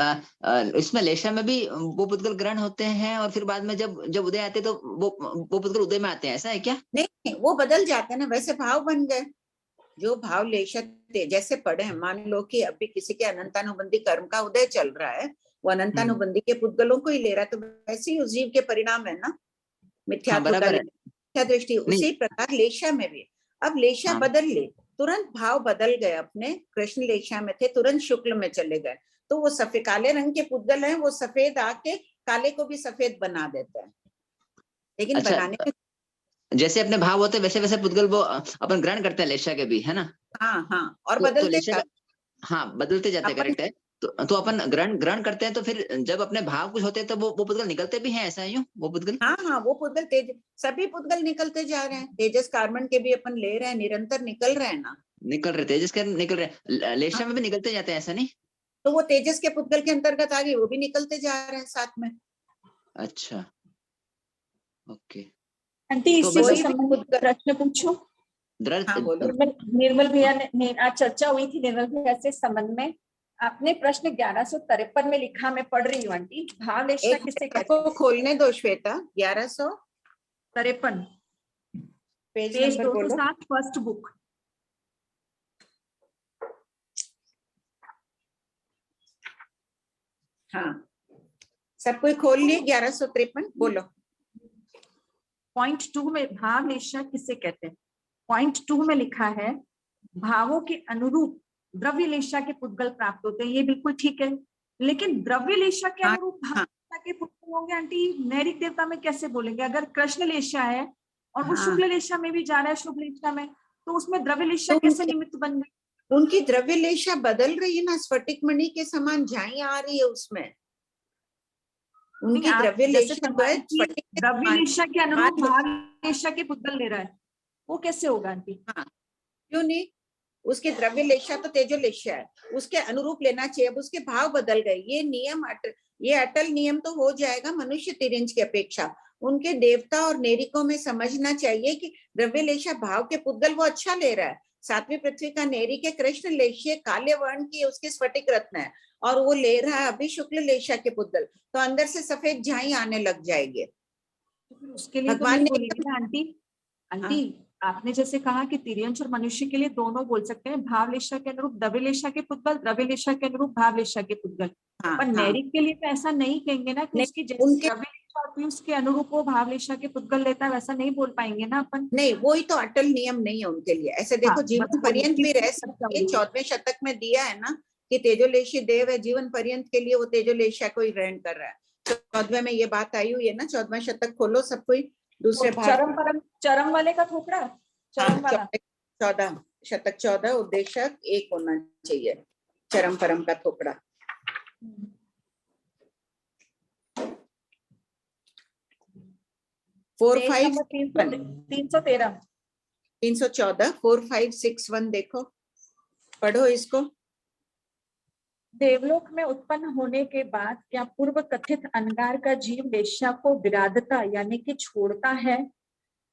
इसमें लेशा में भी वो पुद्गल ग्रहण होते हैं, और फिर बाद में जब जब उदय आते हैं तो वो पुद्गल उदय में आते हैं, ऐसा है क्या? नहीं, वो बदल जाते हैं ना, वैसे भाव बन गए। जो भाव लेशा जैसे पढ़े हैं, मान लो कि अभी किसी के अनंतानुबंधी कर्म का उदय चल रहा है, वो अनंतानुबंधी के पुद्गलों को ही ले रहा है, तो वैसे ही उस जीव के परिणाम है ना, हाँ मिथ्यात्व का बराबर है। मिथ्या दृष्टि, नहीं। उसी प्रकार लेशा में भी। अब लेशा हाँ बदल ले, तुरंत भाव बदल गए, अपने कृष्ण लेशा में थे तुरंत शुक्ल में चले गए, तो वो सफेद काले रंग के पुद्गल हैं, वो सफेद आके काले को भी सफेद बना देते हैं, लेकिन अच्छा, बनाने में जैसे अपने भाव होते हैं वैसे वैसे पुद्गल वो अपन ग्रहण करते हैं लेशा के भी, है ना? हाँ हाँ, और तो बदलते लेशा का, जाते हाँ बदलते जाते हैं, अपन। करेक्ट है। तो अपन ग्रहण ग्रहण करते हैं, तो फिर जब अपने भाव कुछ होते हैं तो वो पुद्गल निकलते भी हैं, ऐसा है यूं वो पुद्गल? हाँ हाँ, वो पुद्गल तेज, सभी पुद्गल निकलते जा रहे हैं, तेजस कार्बन के भी अपन ले रहे हैं, निरंतर निकल रहे हैं ना। निकल रहे, तेजस के निकल रहे, हाँ, लेशा में भी निकलते जाते हैं, ऐसा नहीं? तो वो तेजस के पुद्गल के अंतर्गत आ गए, वो भी निकलते जा रहे हैं साथ में। अच्छा, ओके। आंटी तो इसी से कोई मतलब भी संबंधित पुद्गल, प्रश्न पूछो। हाँ बोलो। निर्मल निर्मल भैया ने आज चर्चा हुई थी निर्मल भैया से संबंध में। आपने प्रश्न 1153 में लिखा, मैं पढ़ रही हूँ आंटी। भाव लेशा एक किसे मिनट, कहते आपको खोलने दो श्वेता, 1153 हैं? 53 पेज पेज नंबर बोलो। 207 फर्स्ट बुक। हाँ, सब कोई खोल लिए 1153, बोलो। पॉइंट 2 में भाव लेशा किसे कहते हैं? पॉइंट 2 में लिखा है भावों के अनुरूप द्रव्य लेशा के पुद्गल प्राप्त होते हैं। ये बिल्कुल ठीक है, लेकिन द्रव्य लेशा के हाँ अनुरूप भाव हाँ लेशा के पुद्गल होंगे आंटी, नैरिक देवता में कैसे बोलेंगे? अगर कृष्ण लेशा है और वो हाँ, शुक्ल लेशा में भी जा रहा है, शुक्ल लेशा में, तो उसमें द्रव्य लेशा तो कैसे निमित्त बन गई? उनकी द्रव्य लेशा बदल रही है ना, स्फटिक मणि के समान झाई आ रही है उसमें, नहीं, उनकी आप द्रव्य जैसे लेशा जो है फरमाएं कि स्फटिक के द्रव्य समान लेशा के अनुरूप मान लो। भाव लेशा के पुद्गल ले रहा है, वो कैसे होगा आंटी? हाँ, क्यों नहीं, उसकी द्रव्य लेशा तो तेजो लेशा है, उसके अनुरूप लेना चाहिए। अब उसके भाव बदल गए, ये नियम ये अटल नियम तो हो जाएगा मनुष्य तिरंज की अपेक्षा। उनके देवता और नेरिकों में समझना चाहिए कि द्रव्य लेशा भाव के पुद्गल वो अच्छा ले रहा है। सातवीं पृथ्वी का नेरिक है कृष्ण लेशे, काले वर्ण की उसके स्फटिक रत्न है, और वो ले रहा है अभी शुक्ल लेशा के पुद्गल, तो अंदर से सफेद झाई आने लग जाएगी। तो फिर उसके लिए तो भगवान नहीं ने बोलेंगे ना आंटी। आंटी आपने जैसे कहा कि तिर्यंश और मनुष्य के लिए दोनों बोल सकते हैं, भाव लेशा के अनुरूप द्रव्य लेशा के पुद्गल, द्रव्य लेशा के अनुरूप भाव लेशा के पुद्गल। हाँ पर हाँ, नैरिक के लिए तो ऐसा नहीं कहेंगे ना कि नहीं उसकी जैसे उनके, द्रव्य लेशा होती है उसके अनुरूप वो भाव लेशा के पुद्गल लेता है, वैसा नहीं बोल पाएंगे ना अपन। नहीं वो ही तो अटल नियम नहीं है उनके लिए। ऐसे हाँ देखो बस जीवन बोलिए, पर्यंत भी रह चर्चा सकती है, हुई है। 14वें शतक में दिया है ना कि तेजोलेशी देव है, जीवन पर्यंत के लिए वो तेजोलेशा को ही ग्रहण कर रहा है। 14वें में ये बात आई हुई है ना, 14वां शतक खोलो सब कोई, दूसरे वो भाग। चरम वाले का थोपड़ा, चरम वाला। 14 शतक 14 उद्देशक 1 होना चाहिए, चरम परम का थोपड़ा। 313 314 4561 देखो, पढ़ो इसको। देवलोक में उत्पन्न होने के बाद क्या पूर्व कथित अंगार का जीव लेशा को विराधता यानी कि छोड़ता है?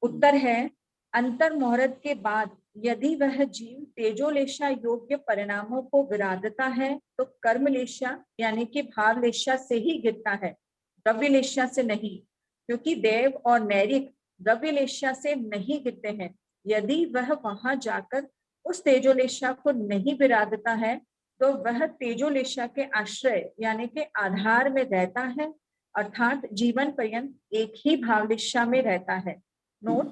उत्तर है अंतर मुहूर्त के बाद यदि वह जीव तेजोलेशा योग्य परिणामों को विराधता है तो कर्मलेशा यानी कि भावलेशा से ही गिरता है, द्रव्यलेशा से नहीं, क्योंकि देव और नैरिक द्रव्यलेशा से नहीं गिरते हैं। यदि वह वहां जाकर उस तेजोलेशा को नहीं विराधता है तो वह तेजोलेशा के आश्रय यानी के आधार में रहता है, अर्थात जीवन पर्यंत एक ही भावलेशा में रहता है। नोट,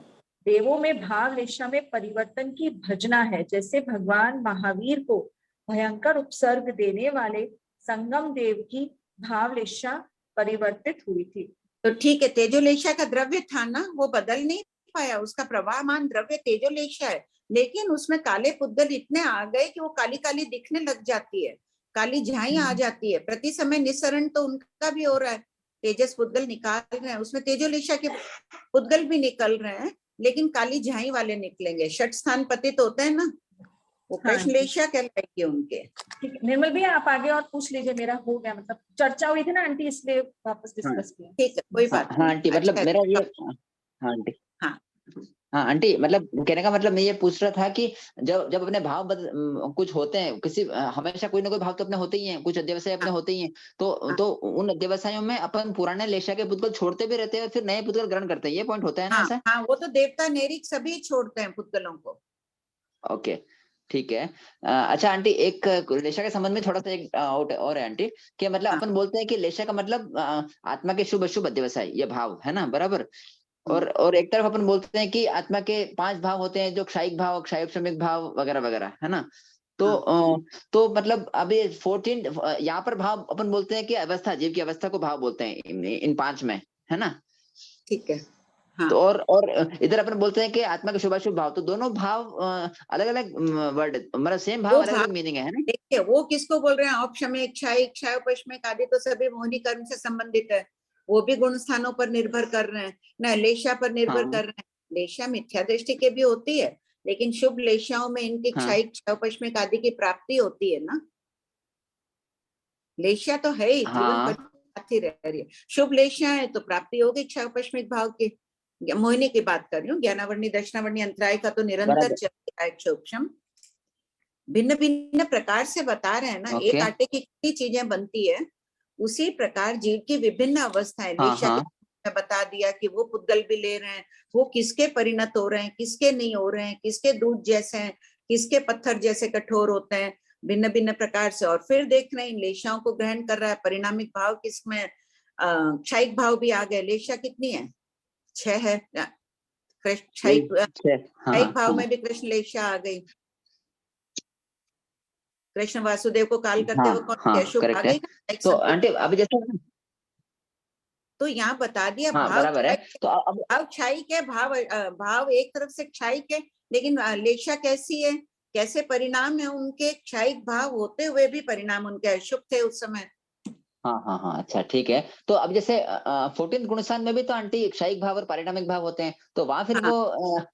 देवों में भावलेशा में परिवर्तन की भजना है, जैसे भगवान महावीर को भयंकर उपसर्ग देने वाले संगम देव की भावलेशा परिवर्तित हुई थी। तो ठीक है, तेजोलेशा का द्रव्य था ना, वो बदल नहीं पाया, उसका प्रवाहमान द्रव्य तेजोलेशा है, लेकिन उसमें काले पुद्गल इतने आ गए कि वो काली काली दिखने लग जाती है, काली झाई आ जाती है। प्रति समय निस्सरण तो उनका भी हो रहा है, तेजस पुद्गल निकाल रहे हैं, उसमें तेजोलेशा के पुद्गल भी निकल रहे हैं, लेकिन काली झाई वाले निकलेंगे। षट स्थान पतित होते हैं ना, वो हाँ, कृष्णलेशा कहलाएगी उनके। ठीक है निर्मल भैया, आप आगे और पूछ लीजिए, मेरा हो गया, मतलब चर्चा हुई थी ना आंटी, इसलिए वापस डिस्कस किया। ठीक है, कोई हाँ बात हाँ नहीं। आंटी, मतलब अच्छा, मेरा ये, हाँ आंटी, हाँ हाँ आंटी, मतलब कहने का मतलब मैं ये पूछ रहा था कि जब जब अपने भाव कुछ होते हैं, किसी हमेशा कोई ना कोई भाव तो अपने होते ही हैं, कुछ अध्यवसाय अपने होते ही हैं, तो उन अध्यवसायों में अपन पुराने लेशा के पुद्गल छोड़ते भी रहते हैं और फिर नए पुद्गल ग्रहण करते हैं, ये पॉइंट होता है ना हाँ ऐसा? हाँ, वो तो देवता नेरिक सभी छोड़ते हैं पुद्गलों को। ओके, ठीक है। अच्छा आंटी, एक लेशा के संबंध में थोड़ा सा एक आउट और है आंटी, कि मतलब हाँ। अपन बोलते हैं कि लेशा का मतलब आत्मा के शुभ अशुभ अध्यवसाय, ये भाव है ना, बराबर। और एक तरफ अपन बोलते हैं कि आत्मा के 5 भाव होते हैं, जो क्षयिक भाव, क्षयोपशमिक भाव वगैरह वगैरह, है ना। तो मतलब अभी 14 यहाँ पर भाव अपन बोलते हैं कि अवस्था, जीव की अवस्था को भाव बोलते हैं इन 5 में, है ना। ठीक है, हाँ। तो और इधर अपन बोलते हैं कि आत्मा के शुभाशुभ भाव, तो दोनों भाव अलग अलग वर्ड, मतलब सेम भाव वो अलग भाव अलग मीनिंग है ना। देखिए, वो किसको बोल रहे हैं? औपशमिक, क्षयिक, क्षयोपशमिक आदि तो सभी मोहिनी कर्म से संबंधित है, वो भी गुण स्थानों पर निर्भर कर रहे हैं ना, लेशा पर निर्भर हाँ कर रहे हैं। लेशा मिथ्या दृष्टि के भी होती है, लेकिन शुभ लेशाओं में इनकी हाँ क्षयिक, क्षयोपशमिक आदि की प्राप्ति होती है ना। लेशा तो है ही, जीवन हाँ, आती रह रही है। शुभ लेशा है तो प्राप्ति होगी क्षयोपशमिक भाव की। मोहिनी की बात कर रही हूँ, ज्ञानावर्णी दक्षिणावर्णी अंतराय का तो निरंतर बराबर, चल रहा है क्षोभम। भिन्न भिन्न प्रकार से बता रहे हैं ना, एक ओके, आटे की कितनी चीजें बनती है, उसी प्रकार जीव की विभिन्न अवस्थाएं। हाँ लेशा हाँ, के बता दिया कि वो पुद्गल भी ले रहे हैं, वो किसके परिणत हो रहे हैं, किसके नहीं हो रहे हैं, किसके दूध जैसे हैं, किसके पत्थर जैसे कठोर होते हैं, भिन्न भिन्न प्रकार से। और फिर देख रहे हैं इन लेशाओं को ग्रहण कर रहा है परिणामिक भाव किसमें, क्षयिक भाव भी आ गए। लेशा कितनी है? 6 है। क्षयिक हाँ क्षयिक भाव हाँ में भी कृष्ण लेशा आ गई। कृष्ण वासुदेव को काल करते हाँ हुए कौन सी हाँ, अशुभ आ करेक्ट है। गई ना, एक तो संकेत। आंटी अभी जैसे, तो यहाँ बता दिया हाँ भाव बराबर है, तो अब भाव क्षयिक है, भाव एक तरफ से क्षयिक है, लेकिन लेशा कैसी है, कैसे परिणाम है उनके? क्षयिक भाव होते हुए भी परिणाम उनके अशुभ थे उस समय। हाँ हाँ हाँ, अच्छा ठीक है। तो अब जैसे 14 गुणस्थान में भी तो आंटी क्षयिक भाव और पारिणामिक भाव होते हैं, तो वहां फिर हाँ, वो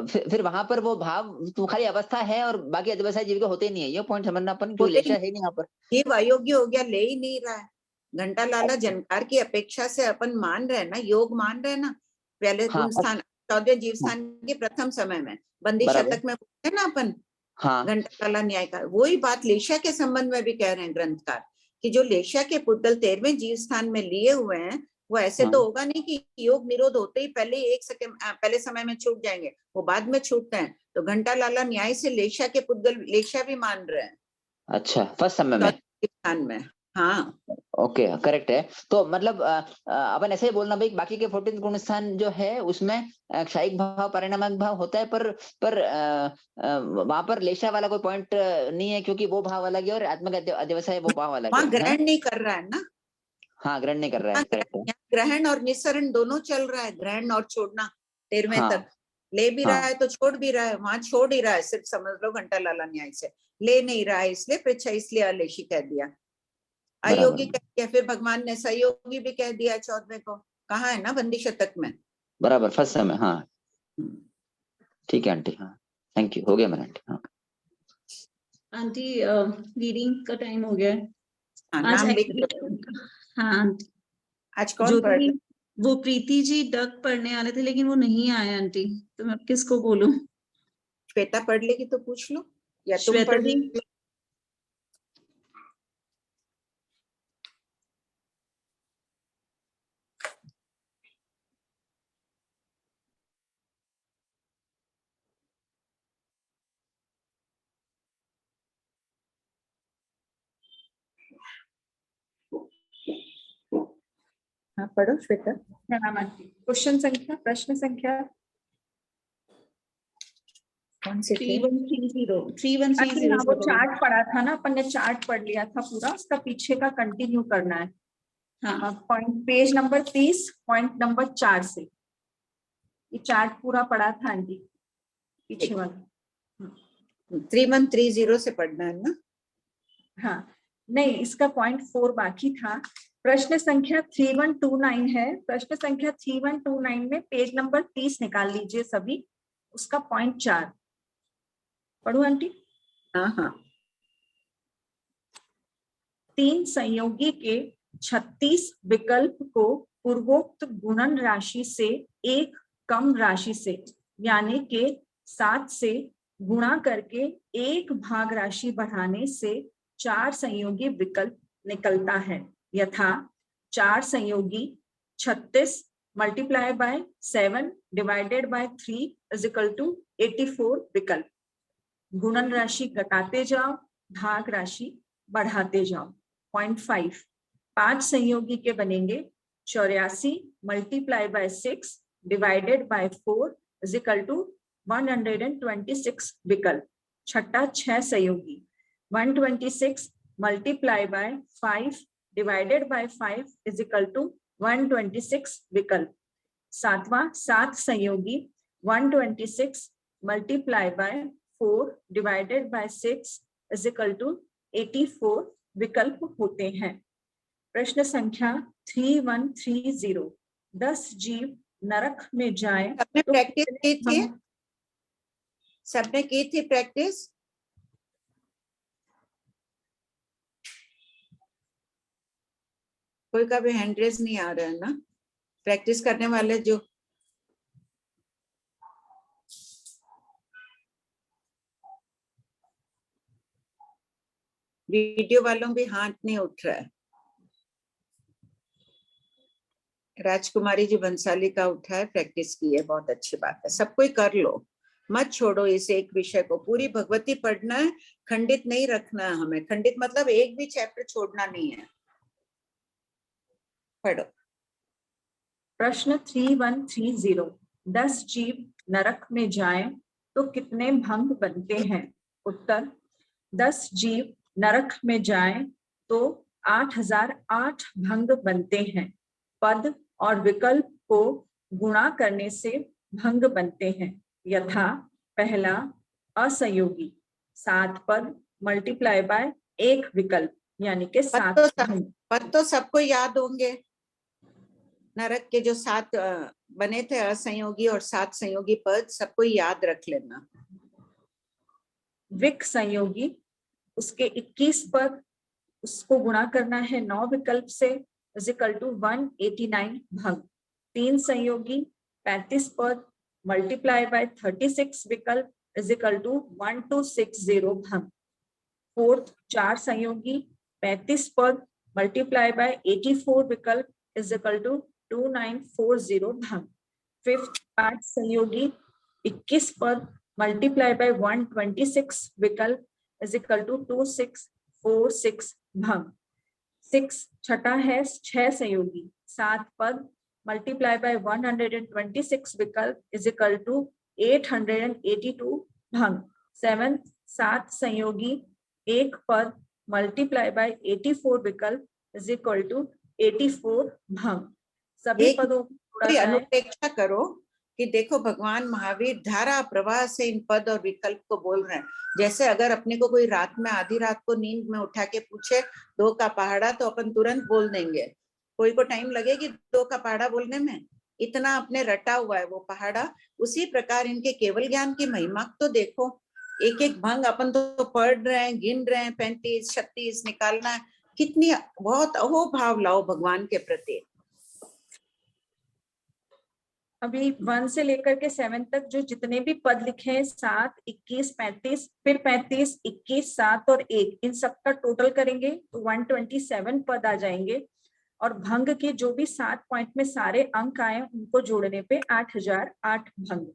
फिर वहां पर वो भाव तो खाली अवस्था है और बाकी अध्यवसाय जीव के होते नहीं है, ये पॉइंट समझना अपन, क्यों होते लेशा है नहीं यहाँ पर। ही जीव अयोग्य हो गया, ले ही नहीं रहा है। घंटा लाला अच्छा, जनकार की अपेक्षा से अपन मान रहे हैं ना, योग मान रहे हैं ना। पहले हाँ गुण स्थान 14 जीव हाँ, स्थान के प्रथम समय में बंदी बराबर, शतक में बोलते हैं ना अपन, हाँ घंटा लाला न्यायकार। वही बात लेशा के संबंध में भी कह रहे हैं ग्रंथकार, कि जो लेशा के पुद्गल 13वें जीव स्थान में लिए हुए हैं, वो ऐसे हाँ, तो होगा नहीं कि योग निरोध होते ही पहले ही 1 सेकंड पहले समय में छूट जाएंगे, वो बाद में छूटते हैं। तो घंटा लाला न्याय से लेशा के पुद्गल लेशा भी मान रहे हैं अच्छा फर्स्ट समय में, 14 जीव स्थान में। हाँ, ओके करेक्ट है। तो मतलब अपन ऐसे ही बोलना भाई, बाकी के 14 गुण स्थान जो है उसमें क्षयिक भाव पारिणामिक भाव होता है, पर वहां पर लेशा वाला कोई पॉइंट नहीं है, क्योंकि वो भाव अलग है और आत्मा का अध्यवसाय वो भाव अलग वहां है ना। ग्रहण नहीं कर रहा है ना, हाँ ग्रहण नहीं कर रहा है, करेक्ट है। यहाँ ग्रहण और निस्सरण दोनों चल रहा है, ग्रहण और छोड़ना 13वें हाँ तक। ले भी रहा हाँ, है तो छोड़ भी रहा है, वहां छोड़ ही रहा है, सिर्फ समझ लो घंटा लाला न्याय से ले नहीं रहा है, इसलिए पृच्छा, इसलिए अलेशी कह दिया, अयोगी बराबर कह दिया। फिर भगवान ने सहयोगी भी कह दिया 14वें को, कहा है ना बंदी शतक में। बराबर, फर्स्ट समय, हाँ ठीक है आंटी, हाँ थैंक यू, हो गया मेरा आंटी, हाँ आंटी रीडिंग का टाइम हो गया है हाँ, आज नाम लिख लो। actually- हाँ आंटी, आज कौन ज्योति पढ़ दी, रहा? वो प्रीति जी डक पढ़ने वाले थे लेकिन वो नहीं आए आंटी, तो मैं किसको बोलूं? श्वेता पढ़ लेगी तो पूछ लो, या तुम श्वेता पढ़ दी, लो। हाँ पढ़ो श्वेता। प्रणाम आंटी। क्वेश्चन संख्या, प्रश्न संख्या कौन से थे? 3130 हाँ, वो से चार्ट पढ़ा था ना अपन ने, चार्ट पढ़ लिया था पूरा, उसका पीछे का कंटिन्यू करना है। हाँ point page number 30 point number 4 से। ये चार्ट पूरा पढ़ा था आंटी, पीछे वाला। 3130 से पढ़ना है ना? हाँ नहीं, इसका पॉइंट 4 बाकी था। प्रश्न संख्या 3129 है। प्रश्न संख्या 3129 में पेज नंबर 30 निकाल लीजिए सभी, उसका पॉइंट 4 पढ़ो आंटी। हाँ हाँ। 3 संयोगी के 36 विकल्प को पूर्वोक्त गुणन राशि से एक कम राशि से यानी के 7 से गुणा करके एक भाग राशि बढ़ाने से 4 संयोगी विकल्प निकलता है। यथा 4 संयोगी 36 multiply by 7 divided by 3 is equal to 84 विकल्प। गुणन राशि घटाते जाओ, भाग राशि बढ़ाते जाओ। पॉइंट 5 5 संयोगी के बनेंगे 84 multiply by 6 divided by 4 is equal to 126 विकल्प। छठा 6 संयोगी 126 multiply by 5 divided by 5 is equal to 126 विकल्प। सातवां 7 संयोगी 126 multiply by 4 divided by 6 is equal to 84 विकल्प होते हैं। प्रश्न संख्या 3130 10 जीव नरक में जाए सबने तो प्रैक्टिस की थी? हम- सबने की थी प्रैक्टिस? कोई का भी हैंड रेज नहीं आ रहा है ना? प्रैक्टिस करने वाले जो वीडियो वालों भी हाथ नहीं उठ रहा है। राजकुमारी जी बंसाली का उठा है, प्रैक्टिस की है, बहुत अच्छी बात है। सब कोई कर लो, मत छोड़ो इस एक विषय को। पूरी भगवती पढ़ना है, खंडित नहीं रखना है हमें। खंडित मतलब एक भी चैप्टर छोड़ना नहीं है। पढ़ो। प्रश्न 3130 10 जीव नरक में जाएं तो कितने भंग बनते हैं? उत्तर 10 जीव नरक में जाएं तो 8008 भंग बनते हैं। पद और विकल्प को गुणा करने से भंग बनते हैं। यथा पहला असंयोगी 7 पद मल्टीप्लाई बाय 1 विकल्प यानी के 7 भंग। पद तो सबको याद होंगे। नरक के जो 7 बने थे असंयोगी और 7 संयोगी पद, सबको याद रख लेना। विक संयोगी उसके 21 पद, उसको गुणा करना है 9 विकल्प से इज इक्वल टू 189 भंग। 3 संयोगी 35 पद मल्टीप्लाई बाय 36 विकल्प इज इक्वल टू 1260 भंग। फोर्थ 4 संयोगी 35 पद मल्टीप्लाई बाय 84 विकल्प इज इक्वल टू 2940 भंग। फिफ्थ 5 संयोगी 21 पद मल्टीप्लाई बाय 126 विकल्प इज इक्वल टू 2646 भंग। 6 छठा है 6 संयोगी 7 पद मल्टीप्लाई बाय 126 विकल्प इज इक्वल टू 882 भंग। 7 7 संयोगी 1 पद मल्टीप्लाई बाय 84 विकल्प इज इक्वल टू 84 भंग। सभी एक पदों को जोड़ा कोई जाए। अनुपेक्षा करो कि देखो भगवान महावीर धारा प्रवाह से इन पद और विकल्प को बोल रहे हैं। जैसे अगर अपने को कोई रात में आधी रात को नींद में उठा के पूछे 2 का पहाड़ा, तो अपन तुरंत बोल देंगे। कोई को टाइम लगेगी 2 का पहाड़ा बोलने में? इतना अपने रटा हुआ है वो पहाड़ा। उसी प्रकार इनके केवल ज्ञान की महिमा तो देखो। एक एक भंग अपन तो पढ़ रहे हैं, गिन रहे हैं, 35 36 निकालना है। कितनी बहुत अहोभाव लाओ भगवान के प्रति। अभी 1 से लेकर के 7 तक जो जितने भी पद लिखे हैं 7 21 35 फिर 35 21 7 और 1, इन सबका टोटल करेंगे तो 127 पद आ जाएंगे। और भंग के जो भी 7 पॉइंट में सारे अंक आए उनको जोड़ने पे 8008 भंग।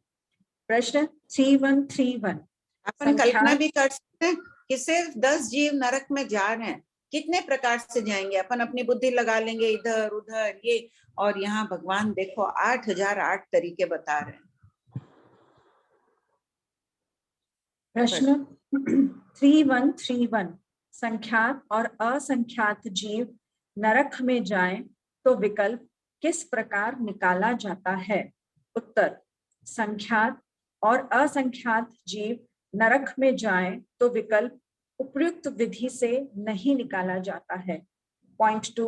प्रश्न 3131 अपन कल्पना भी कर सकते हैं कि सिर्फ 10 जीव नरक में जा रहे हैं, कितने प्रकार से जाएंगे। अपन अपनी बुद्धि लगा लेंगे इधर उधर ये, और यहाँ भगवान देखो 8008 तरीके बता रहे हैं। प्रश्न 3131 संख्यात और असंख्यात जीव नरक में जाएं तो विकल्प किस प्रकार निकाला जाता है? उत्तर, संख्यात और असंख्यात जीव नरक में जाएं तो विकल्प उपयुक्त विधि से नहीं निकाला जाता है। पॉइंट 2,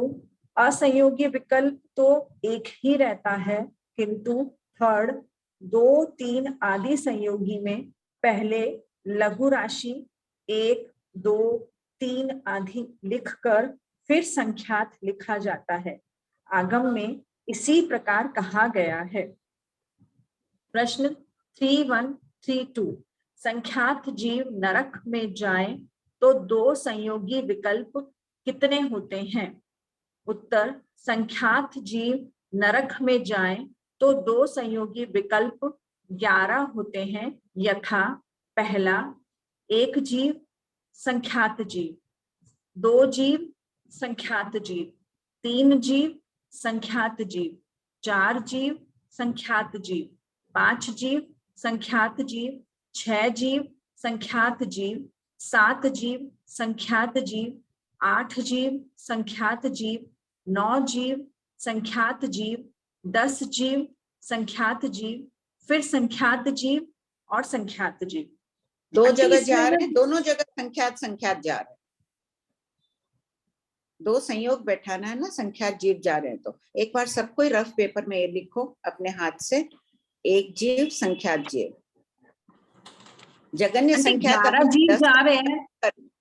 असंयोगी विकल्प तो एक ही रहता है, किंतु थर्ड, 2, 3 आदि संयोगी में पहले लघु राशि 1, 2, 3 आदि लिखकर फिर संख्यात लिखा जाता है। आगम में इसी प्रकार कहा गया है। प्रश्न 3132, संख्यात जीव नरक में जाएं तो 2 संयोगी विकल्प कितने होते हैं? उत्तर, संख्यात जीव नरक में जाएं तो 2 संयोगी विकल्प 11 होते हैं, यथा पहला, 1 जीव संख्यात जीव, 2 जीव संख्यात जीव, 3 जीव संख्यात जीव, 4 जीव संख्यात जीव, 5 जीव संख्यात जीव, 6 जीव संख्यात जीव, 7 जीव संख्यात जीव, 8 जीव संख्यात जीव, 9 जीव संख्यात जीव, 10 जीव संख्यात जीव, फिर संख्यात जीव और संख्यात जीव। 2 जगह इसमें जा रहे हैं, दोनों जगह संख्यात संख्यात जा रहे हैं। 2 संयोग बैठाना है ना, संख्यात जीव जा रहे हैं। तो एक बार सबको रफ पेपर में ये लिखो अपने हाथ से, 1 जीव संख्यात जीव, जगन्य संख्या 11 जीव जा रहे हैं,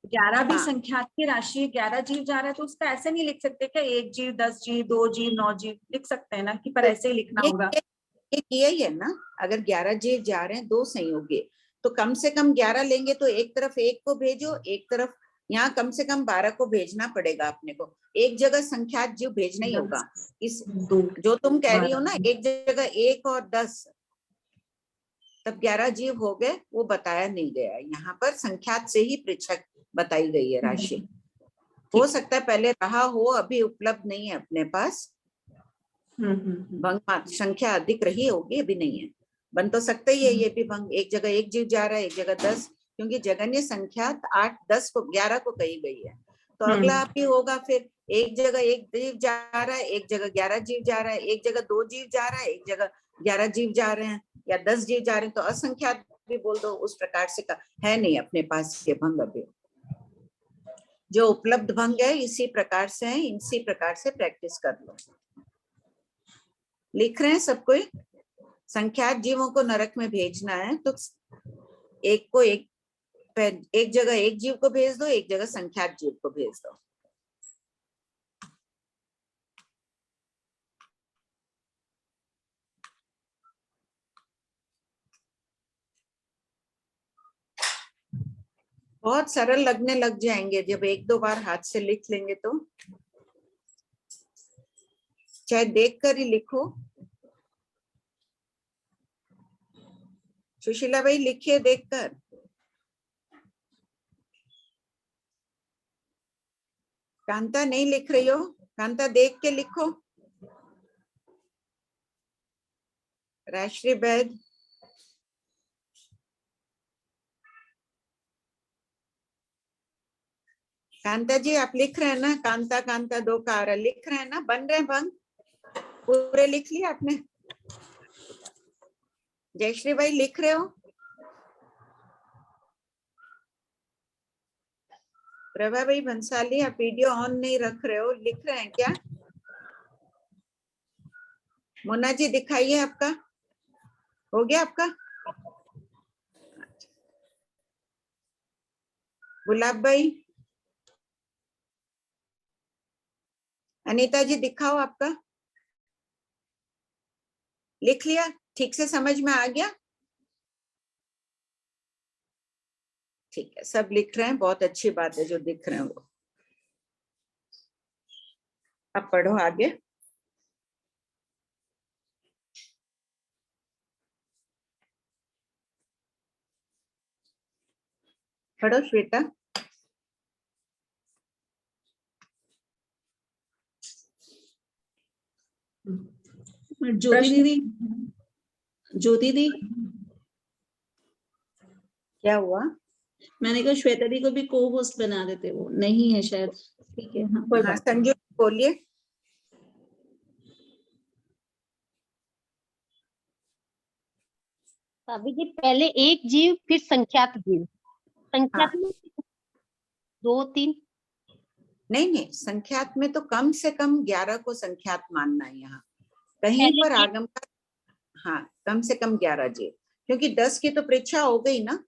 11 भी हाँ। संख्यात की राशि, 11 जीव जा रहा है तो उसका ऐसे नहीं लिख सकते क्या 1 जीव, 10 जीव, 2 जीव, 9 जीव लिख सकते हैं ना, कि पर ऐसे ही लिखना होगा। ये किया ही है ना, अगर 11 जीव जा रहे हैं 2 संयोगी, तो कम से कम 11 लेंगे तो एक तरफ 1 को भेजो, एक तरफ यहाँ कम से कम 12 को भेजना पड़ेगा अपने को। एक जगह संख्यात जीव भेजना ही होगा। इस जो तुम कह रही हो ना, एक जगह 1 और 10, तब 11 जीव हो गए, वो बताया नहीं गया। यहाँ पर संख्यात से ही पृथक बताई गई है राशि। हो सकता है पहले रहा हो, अभी उपलब्ध नहीं है अपने पास। भंग संख्या अधिक रही होगी, अभी नहीं है। बन तो सकता ही है ये भी भंग, एक जगह 1 जीव जा रहा है, एक जगह 10, क्योंकि जगन्य संख्या 8, 10 को 11 को कही गई है। तो अगला भी होगा फिर, एक जगह 1 जीव जा रहा है, एक जगह 11 जीव जा रहा है, एक जगह 2 जीव जा रहा है, एक जगह 11 जीव जा रहे हैं, या 10 जीव जा रहे हैं, तो असंख्यात भी बोल दो। उस प्रकार से है नहीं अपने पास ये भंग अभी। जो उपलब्ध भंग है इसी प्रकार से है, इसी प्रकार से प्रैक्टिस कर लो। लिख रहे हैं सब कोई? संख्यात जीवों को नरक में भेजना है तो एक जगह 1 जीव को भेज दो, एक जगह संख्यात जीव को भेज दो। बहुत सरल लगने लग जाएंगे जब 1-2 बार हाथ से लिख लेंगे तो। चाहे देखकर ही लिखो। सुशीला भाई लिखिए देखकर। कांता नहीं लिख रही हो? कांता देख के लिखो। राजश्री बैद, कांता जी आप लिख रहे हैं ना? कांता कांता 2 कार लिख रहे हैं ना? बन रहे हैं भंग? पूरे लिख लिया आपने? जयश्री भाई लिख रहे हो? प्रभा भाई भंसाली आप वीडियो ऑन नहीं रख रहे हो, लिख रहे हैं क्या? मोना जी दिखाइए, आपका हो गया? आपका गुलाब भाई, अनीता जी दिखाओ, आपका लिख लिया? ठीक से समझ में आ गया? ठीक है, सब लिख रहे हैं, बहुत अच्छी बात है जो दिख रहे हैं वो। अब पढ़ो आगे। पढ़ो श्वेता। ज्योति दीदी, ज्योति दी, क्या हुआ? मैंने कहा श्वेता दी को भी को होस्ट बना देते, वो नहीं है शायद। ठीक है, हाँ कोई हाँ, बात संजू बोलिए। भाभी जी पहले एक जीव फिर संख्यात जीव, संख्यात में 2 3 नहीं नहीं, संख्यात में तो कम से कम 11 को संख्यात मानना है यहाँ कहीं पहले पर एक- आगम का। हाँ, कम से कम 11 जीव, क्योंकि 10 की तो परीक्षा हो गई ना।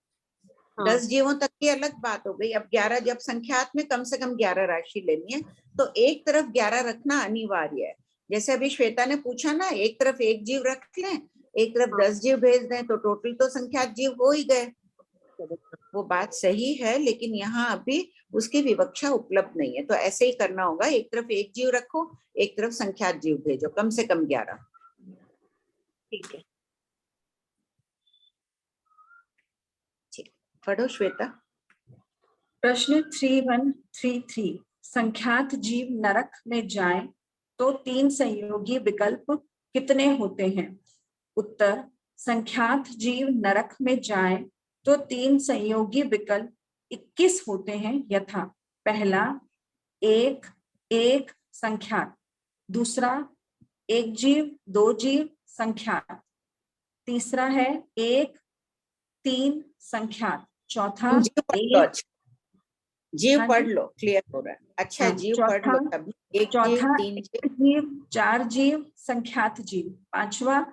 हाँ 10 जीवों तक की अलग बात हो गई। अब 11, जब संख्यात में कम से कम 11 राशि लेनी है तो एक तरफ 11 रखना अनिवार्य है। जैसे अभी श्वेता ने पूछा ना, एक तरफ एक जीव रख लें, एक तरफ 10 जीव भेज दें, तो टोटल तो संख्यात जीव हो ही गए। वो बात सही है, लेकिन यहाँ अभी उसकी विवक्षा उपलब्ध नहीं है, तो ऐसे ही करना होगा। एक तरफ एक जीव रखो, एक तरफ संख्यात जीव भेजो, कम से कम 11। ठीक है। पढ़ो श्वेता। प्रश्न 3133, संख्यात जीव नरक में जाएं तो 3 संयोगी विकल्प कितने होते हैं? उत्तर, संख्यात जीव नरक में जाएं तो 3 संयोगी विकल्प 21 होते हैं यथा: पहला, एक एक संख्यात; दूसरा, एक जीव 2 जीव संख्यात; तीसरा है 1 3 संख्यात; चौथा जीव पढ़ लो, एक, अच्छा जीव हाँ पढ़ जी, लो, क्लियर हो रहा है। अच्छा हाँ, जीव पढ़ लो, तभी एक जीव चौथा 3 एक जीव। जीव 4 जीव संख्यात जीव; पांचवा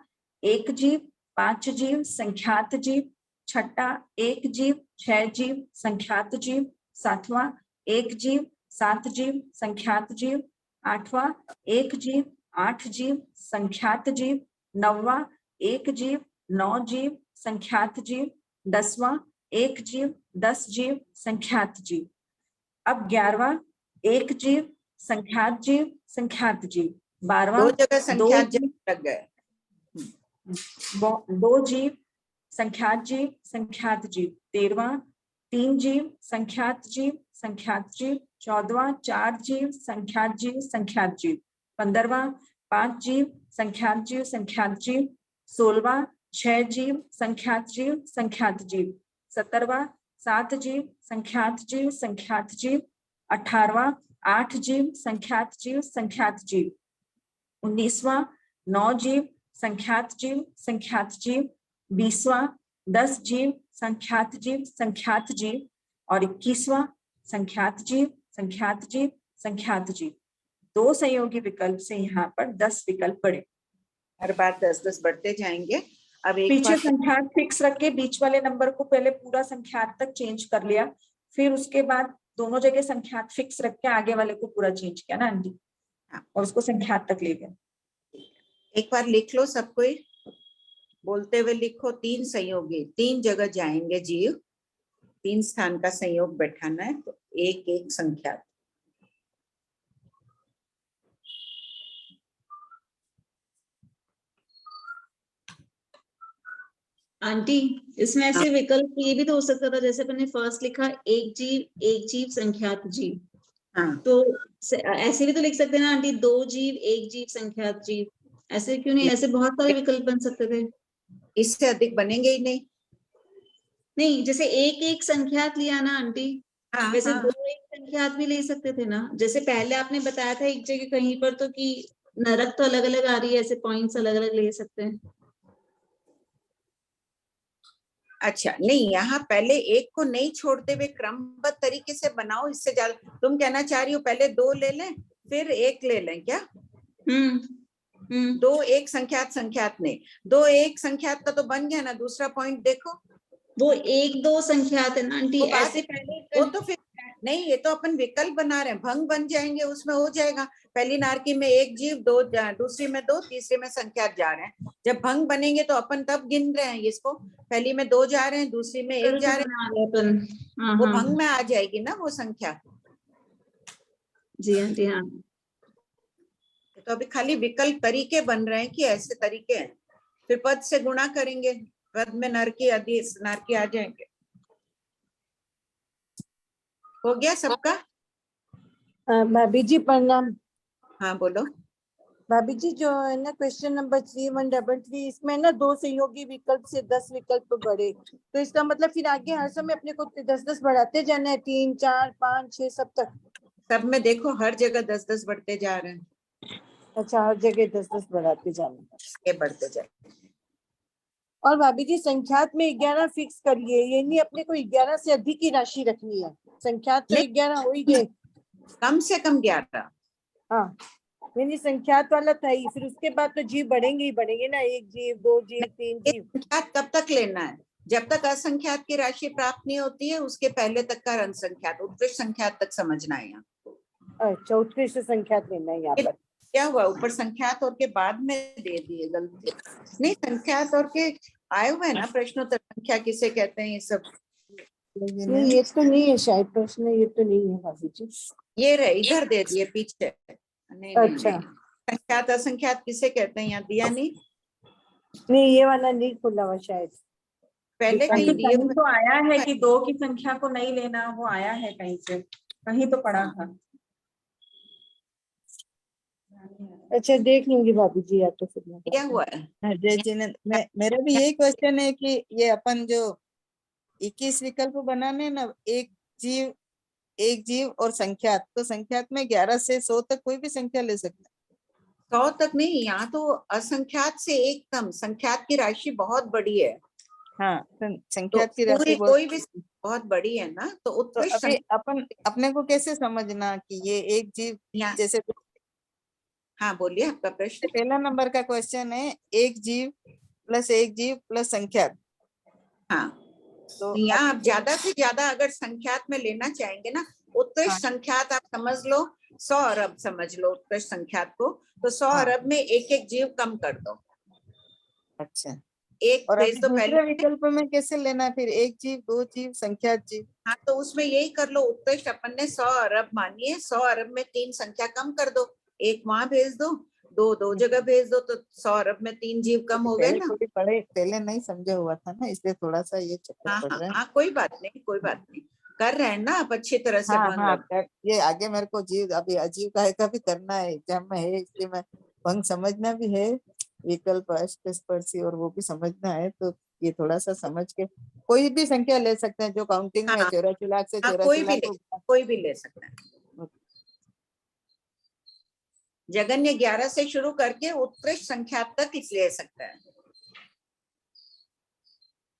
एक जीव 5 जीव संख्यात जीव; छठा एक जीव 6 जीव संख्यात जीव; सातवां एक जीव 7 जीव संख्यात जीव; आठवां एक जीव 8 जीव संख्यात जीव; नौवां एक जीव 9 जीव संख्यात जीव; 10वां एक जीव 10 जीव संख्यात जीव। अब 11वां एक जीव संख्यात जीव संख्यात जीव; 12वां दो जगह 2 संख्यात जीव जीव लग गए। 2 जीव संख्यात जीव संख्यात जीव; 13वां 3 जीव संख्यात जीव संख्यात जीव; 14वां 4 जीव संख्यात जीव संख्यात जीव; 15वां 5 जीव संख्यात जीव संख्यात जीव; 16वां 6 जीव संख्यात जीव संख्यात जीव; 17वां 7 जीव संख्यात जीव संख्यात जीव; 18वां 8 जीव संख्यात जीव संख्यात जीव; 19वां 9 जीव संख्यात जीव संख्यात जीव; 20वां 10 जीव संख्यात जीव संख्यात जीव; और 21वां संख्यात जीव संख्यात जीव संख्यात जीव। 2 संयोगी विकल्प से यहाँ पर 10 विकल्प बढ़े। हर बार 10-10 बढ़ते जाएंगे। अब एक पीछे बार संख्यात फिक्स रख के बीच वाले नंबर को पहले पूरा संख्यात तक चेंज कर लिया, फिर उसके बाद दोनों जगह संख्यात फिक्स रख के आगे वाले को पूरा चेंज किया ना आंटी, और उसको संख्यात तक ले गया। एक बार लिख लो सब कोई, बोलते हुए लिखो। 3 संयोगी, 3 जगह जाएंगे जीव, 3 स्थान का संयोग बैठाना है, तो एक एक संख्यात। आंटी इसमें ऐसे विकल्प ये भी तो हो सकता था, जैसे मैंने फर्स्ट लिखा एक जीव संख्यात जीव, हाँ, तो ऐसे भी तो लिख सकते हैं ना आंटी, 2 जीव एक जीव संख्यात जीव। ऐसे क्यों नहीं, ऐसे बहुत सारे विकल्प बन सकते थे। इससे अधिक बनेंगे ही नहीं। नहीं, जैसे एक एक संख्यात लिया ना आंटी, हाँ वैसे हाँ, 2 एक संख्यात भी ले सकते थे ना। जैसे पहले आपने बताया था एक जगह कहीं पर तो कि नरक तो अलग अलग आ रही है, ऐसे पॉइंट्स अलग अलग ले सकते हैं। अच्छा नहीं, यहाँ पहले एक को नहीं छोड़ते हुए क्रमबद्ध तरीके से बनाओ। इससे ज्यादा तुम कहना चाह रही हो पहले 2 ले लें फिर 1 ले लें क्या? 2 एक संख्यात संख्यात नहीं, 2 एक संख्यात का तो बन गया ना। दूसरा पॉइंट देखो, वो 1 2 संख्यात है ना आंटी, वो बात ऐसे पहले वो तो फिर नहीं, ये तो अपन विकल्प बना रहे हैं, भंग बन जाएंगे, उसमें हो जाएगा। पहली नारकी में एक जीव, 2 दूसरी में 2, तीसरे में संख्यात जा रहे हैं। जब भंग बनेंगे तो अपन तब गिन रहे हैं इसको। पहली में 2 जा रहे हैं, दूसरी में 1 जा रहे हैं, बना रहे अपन। हाँ वो हाँ भंग में आ जाएगी ना वो संख्या। जी आंटी, हाँ तो अभी खाली विकल्प तरीके बन रहे हैं कि ऐसे तरीके हैं। फिर पद से गुणा करेंगे, पद में नर की अधिस नर की आ जाएंगे। हो गया सबका? भाभी जी प्रणाम। हाँ बोलो। भाभी जी जो है ना क्वेश्चन नंबर 3133, इसमें ना 2 संयोगी विकल्प से 10 विकल्प बढ़े, तो इसका मतलब फिर आगे हर समय अपने को 10-10 बढ़ाते जाना है, 3 4 5 6 सब तक। सब में देखो हर जगह 10-10 बढ़ते जा रहे हैं। अच्छा, हर जगह 10-10 बढ़ाते जाना है। ये बढ़ते जाए। और भाभी जी संख्यात में 11 फिक्स करिए, ये नहीं अपने को 11 से अधिक की राशि रखनी है। संख्यात तो 11 हो ही गए, कम से कम 11। हाँ यानी संख्यात वाला था ही, फिर उसके बाद तो जीव बढ़ेंगे ही बढ़ेंगे ना, 1 जीव 2 जीव 3 ये जीव। संख्यात कब तक लेना है? जब तक असंख्यात की राशि प्राप्त नहीं होती है उसके पहले तक का संख्यात, उत्कृष्ट संख्यात तक समझना है यहाँ। अच्छा उत्कृष्ट संख्यात लेना है यहाँ पर। क्या हुआ, ऊपर संख्यात और के बाद में दे दिए गलती। नहीं, संख्यात और के आए हुए हैं ना प्रश्नोत्तर, संख्या किसे कहते हैं ये सब। नहीं ये तो नहीं है शायद प्रश्न, ये तो नहीं है भाभी जी। ये रहे, इधर दे दिए पीछे। नहीं अच्छा। नहीं, संख्यात असंख्यात किसे कहते हैं यहाँ दिया नहीं। नहीं ये वाला नहीं खुला हुआ शायद। पहले कहीं कहीं दिए कहीं हुए। तो आया है कि 2 की संख्या को नहीं लेना, वो आया है कहीं से, कहीं तो पढ़ा था। अच्छा देख लूंगी भाभी जी, या तो फिर मैं दिया हुआ है। अजय जी ने मेरा भी यही क्वेश्चन है कि ये अपन जो 21 विकल्प बनाने ना, एक जीव और संख्यात, तो संख्यात में 11 से 100 तक कोई भी संख्या ले सकते हैं। 100 तक नहीं, यहाँ तो असंख्यात से एक कम, संख्यात की राशि बहुत बड़ी है। हाँ तो संख्यात की पूरी राशि कोई भी बहुत बड़ी है ना, तो तो उत्कृष्ट अभी अपन अपने को कैसे समझना कि ये एक जीव, यहाँ। जैसे हाँ बोलिए आपका प्रश्न। पहला नंबर का क्वेश्चन है एक जीव प्लस संख्यात। हाँ तो यहाँ आप ज्यादा से ज्यादा अगर संख्यात में लेना चाहेंगे ना, उत्कृष्ट हाँ। संख्यात आप समझ लो 100 अरब समझ लो उत्कृष्ट संख्यात को, तो 100 हाँ। अरब में एक एक जीव कम कर दो, अच्छा, एक और भेज अभी दो दूसरे पहले। विकल्प में कैसे लेना है फिर, एक जीव, दो जीव, संख्यात जीव। हाँ तो उसमें यही कर लो, उत्कृष्ट अपन ने 100 अरब मानिए, 100 अरब में 3 संख्या कम कर दो, एक वहां भेज दो, दो जगह भेज दो, तो 100 अरब में 3 जीव कम हो गए ना। पहले नहीं समझा हुआ था ना, इसलिए थोड़ा सा ये चक्कर हाँ पड़ हाँ रहा है। हाँ, कोई बात नहीं, कोई बात नहीं, कर रहे हैं ना आप अच्छी तरह से हाँ मन हाँ, लगा। ये आगे मेरे को जीव अभी अजीव का भी करना है, एग्जाम में है, इसलिए मैं भंग समझना भी है, विकल्प स्पर्शी और वो भी समझना है, तो ये थोड़ा सा समझ के कोई भी संख्या ले सकते हैं जो काउंटिंग में हाँ 84 लाख से हाँ, 84 लाख कोई भी ले सकता है। जगन्य 11 से शुरू करके उत्कृष्ट संख्या तक ले सकता है।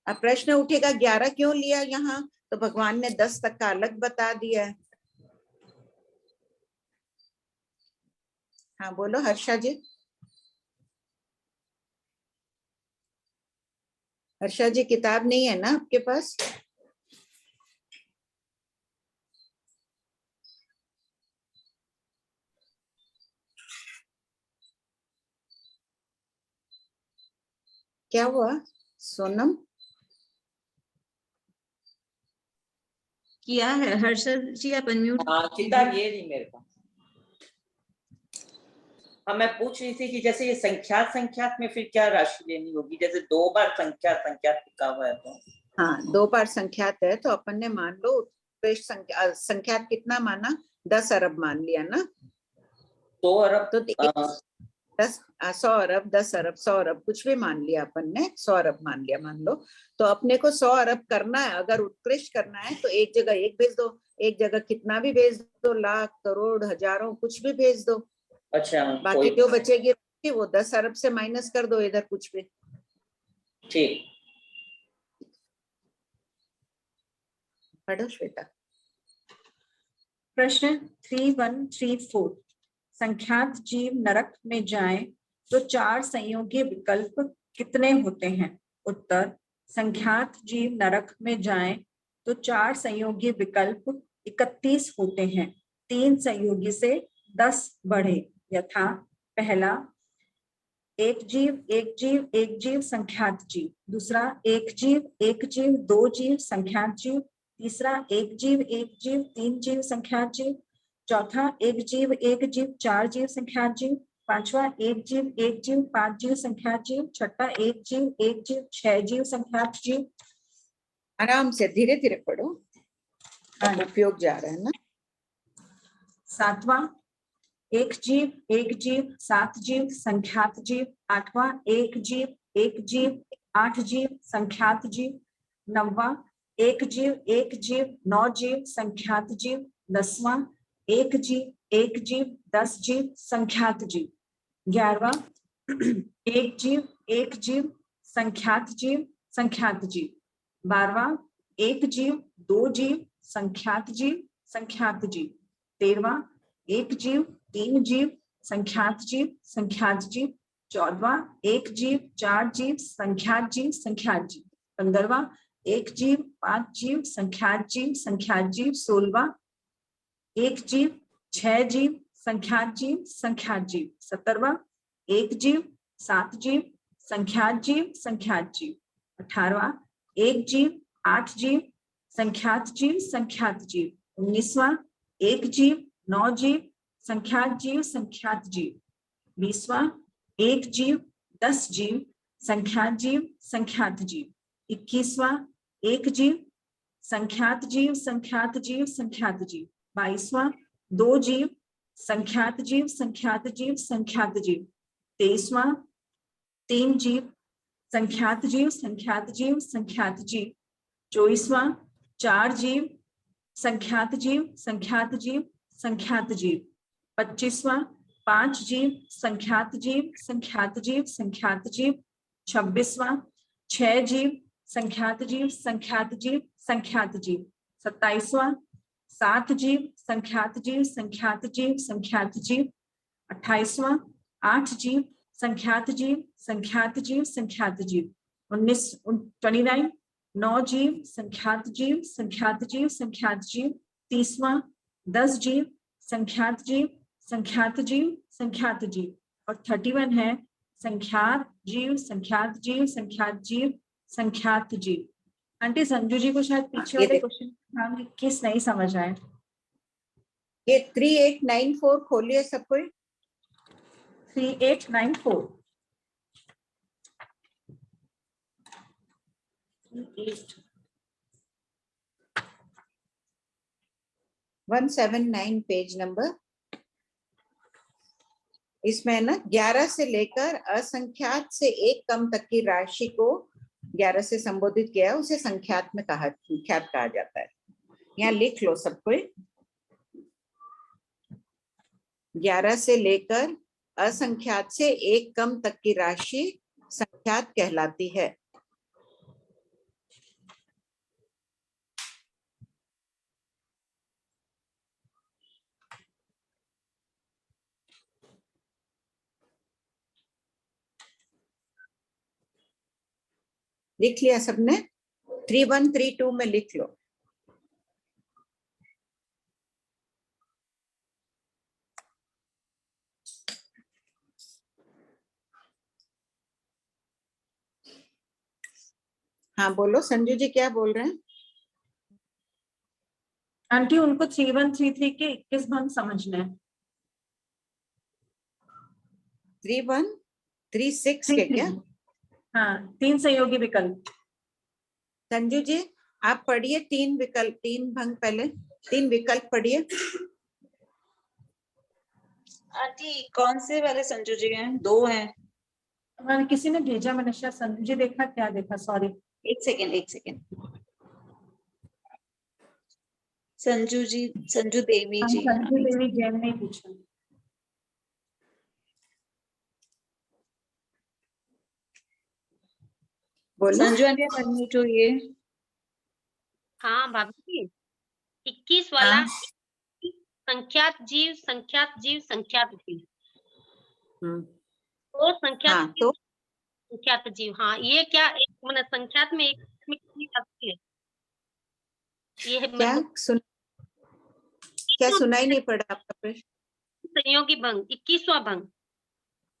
अब प्रश्न उठेगा 11 क्यों लिया यहाँ, तो भगवान ने 10 तक का अलग बता दिया है। हाँ बोलो हर्षा जी। हर्षा जी किताब नहीं है ना आपके पास? क्या हुआ सोनम? किया है हर्षद जी, आप अनम्यूट। हाँ किताब ये नहीं मेरे पास। हाँ मैं पूछ रही थी कि जैसे ये संख्यात में फिर क्या राशि लेनी होगी, जैसे 2 बार संख्यात लिखा हुआ है तो। हाँ 2 बार संख्यात है तो अपन ने मान लो उत्कृष्ट संख्यात कितना माना, 10 अरब मान लिया ना। 2 अरब तो 100 अरब 10 अरब 100 अरब कुछ भी मान लिया अपन ने, 100 अरब मान लिया मान लो, तो अपने को 100 अरब करना है। अगर उत्कृष्ट करना है तो एक जगह एक भेज दो, एक जगह कितना भी भेज दो, लाख करोड़ हजारों कुछ भी भेज दो। अच्छा, बाकी जो बचेगी वो 10 अरब से माइनस कर दो इधर कुछ भी। ठीक, पढ़ो श्वेता। प्रश्न 3134, संख्यात जीव नरक में जाएं तो 4 संयोगी विकल्प कितने होते हैं? उत्तर, संख्यात जीव नरक में जाएं तो 4 संयोगी विकल्प 31 होते हैं, 3 संयोगी से 10 बढ़े, यथा पहला एक जीव संख्यात जीव, दूसरा एक जीव 2 जीव संख्यात जीव, तीसरा एक जीव 3 जीव संख्यात जीव, चौथा एक जीव 4 जीव संख्यात जीव, पांचवा एक जीव 5 जीव संख्यात जीव, छठा एक जीव 6 जीव संख्यात जीव। आराम से धीरे धीरे पढ़ो, उपयोग जा रहा है ना। सातवां एक जीव 7 जीव संख्यात जीव, आठवां एक जीव 8 जीव संख्यात जीव, नौवां एक जीव 9 जीव संख्यात जीव, 10वां एक जीव 10 जीव संख्यात जीव, 11वां एक जीव संख्यात जीव, संख्यात जीव। 12वां, एक जीव, दो जीव, संख्यात जीव, संख्यात जीव। 13वां, एक जीव, तीन जीव, संख्यात जीव, संख्यात जीव। 14वां, एक जीव, चार जीव, संख्यात जीव, संख्यात जीव। 15वां, एक जीव, पांच जीव, संख्यात जीव, संख्यात जीव। 16वां, एक जीव, छह जीव, संख्यात जीव, संख्यात जीव। 17वां, एक जीव, सात जीव, संख्यात जीव, संख्यात जीव। 18वां, एक जीव, आठ जीव, संख्यात जीव, संख्यात जीव। 19वां, एक जीव, नौ जीव, संख्यात जीव, संख्यात जीव। 20वां, एक जीव, 10 जीव, संख्यात जीव, संख्यात जीव। 21वां, एक जीव, संख्यात जीव, संख्यात जीव, संख्यात जीव। 22वां, दो जीव, संख्यात जीव, संख्यात जीव, संख्यात जीव। 23वां, तीन जीव, संख्यात जीव, संख्यात जीव, संख्यात जीव। 24वां, चार जीव, संख्यात जीव, संख्यात जीव, संख्यात जीव। 25वां, पांच जीव, संख्यात जीव, संख्यात जीव, संख्यात जीव। 26वां, छह जीव, संख्यात जीव, संख्यात जीव, संख्यात जीव। 27वां, सात जीव, संख्यात जीव, संख्यात जीव, संख्यात जीव। 28वां, आठ जीव, संख्यात जीव, संख्यात जीव, संख्यात जीव। 29 नौ जीव, संख्यात जीव, संख्यात जीव, संख्यात जीव। 30वां, 10 जीव, संख्यात जीव, संख्यात जीव, संख्यात जीव। और 31 है संख्यात जीव, संख्यात जीव, संख्यात जीव, संख्यात जीव। आंटी संजू जी को शायद पीछे ये वाले देखो। क्वेश्चन किस नहीं समझ आए। ये 3894 खोलिए सब कोई। 3894 179 पेज नंबर। इसमें है ना 11 से लेकर असंख्यात से एक कम तक की राशि को 11 से संबोधित किया, उसे संख्यात में संख्यात कहा जाता है। यहाँ लिख लो सब कोई। 11 से लेकर असंख्यात से एक कम तक की राशि संख्यात कहलाती है। लिख लिया सबने? 3132 में लिख लो। हाँ बोलो संजू जी, क्या बोल रहे हैं? आंटी उनको 3133 के 21 भंग समझना है। 3136 के क्या? हाँ, तीन सहयोगी विकल्प। संजू जी आप पढ़िए तीन विकल्प, तीन भंग पहले, तीन विकल्प पढ़िए। आंटी कौन से वाले संजू जी हैं? दो हैं। मैंने किसी ने भेजा, मैंने शायद संजू जी देखा, क्या देखा, सॉरी। एक सेकेंड, एक सेकेंड। संजू जी, संजू देवी जी। संजू देवी जैन ने पूछा। बोलो। संजू आंटी आप अनम्यूट होइए। हाँ भाभी जी, 21 वाला हाँ। संख्यात जीव, संख्यात जीव, संख्यात जीव। हम्म, तो संख्यात हाँ जीव, तो संख्यात जीव। हाँ, ये क्या एक मतलब संख्यात में एक में कितनी आती है? ये है क्या मतलब क्या सुनाई नहीं पड़ा आपका प्रश्न? संयोगी भंग, 21वां भंग।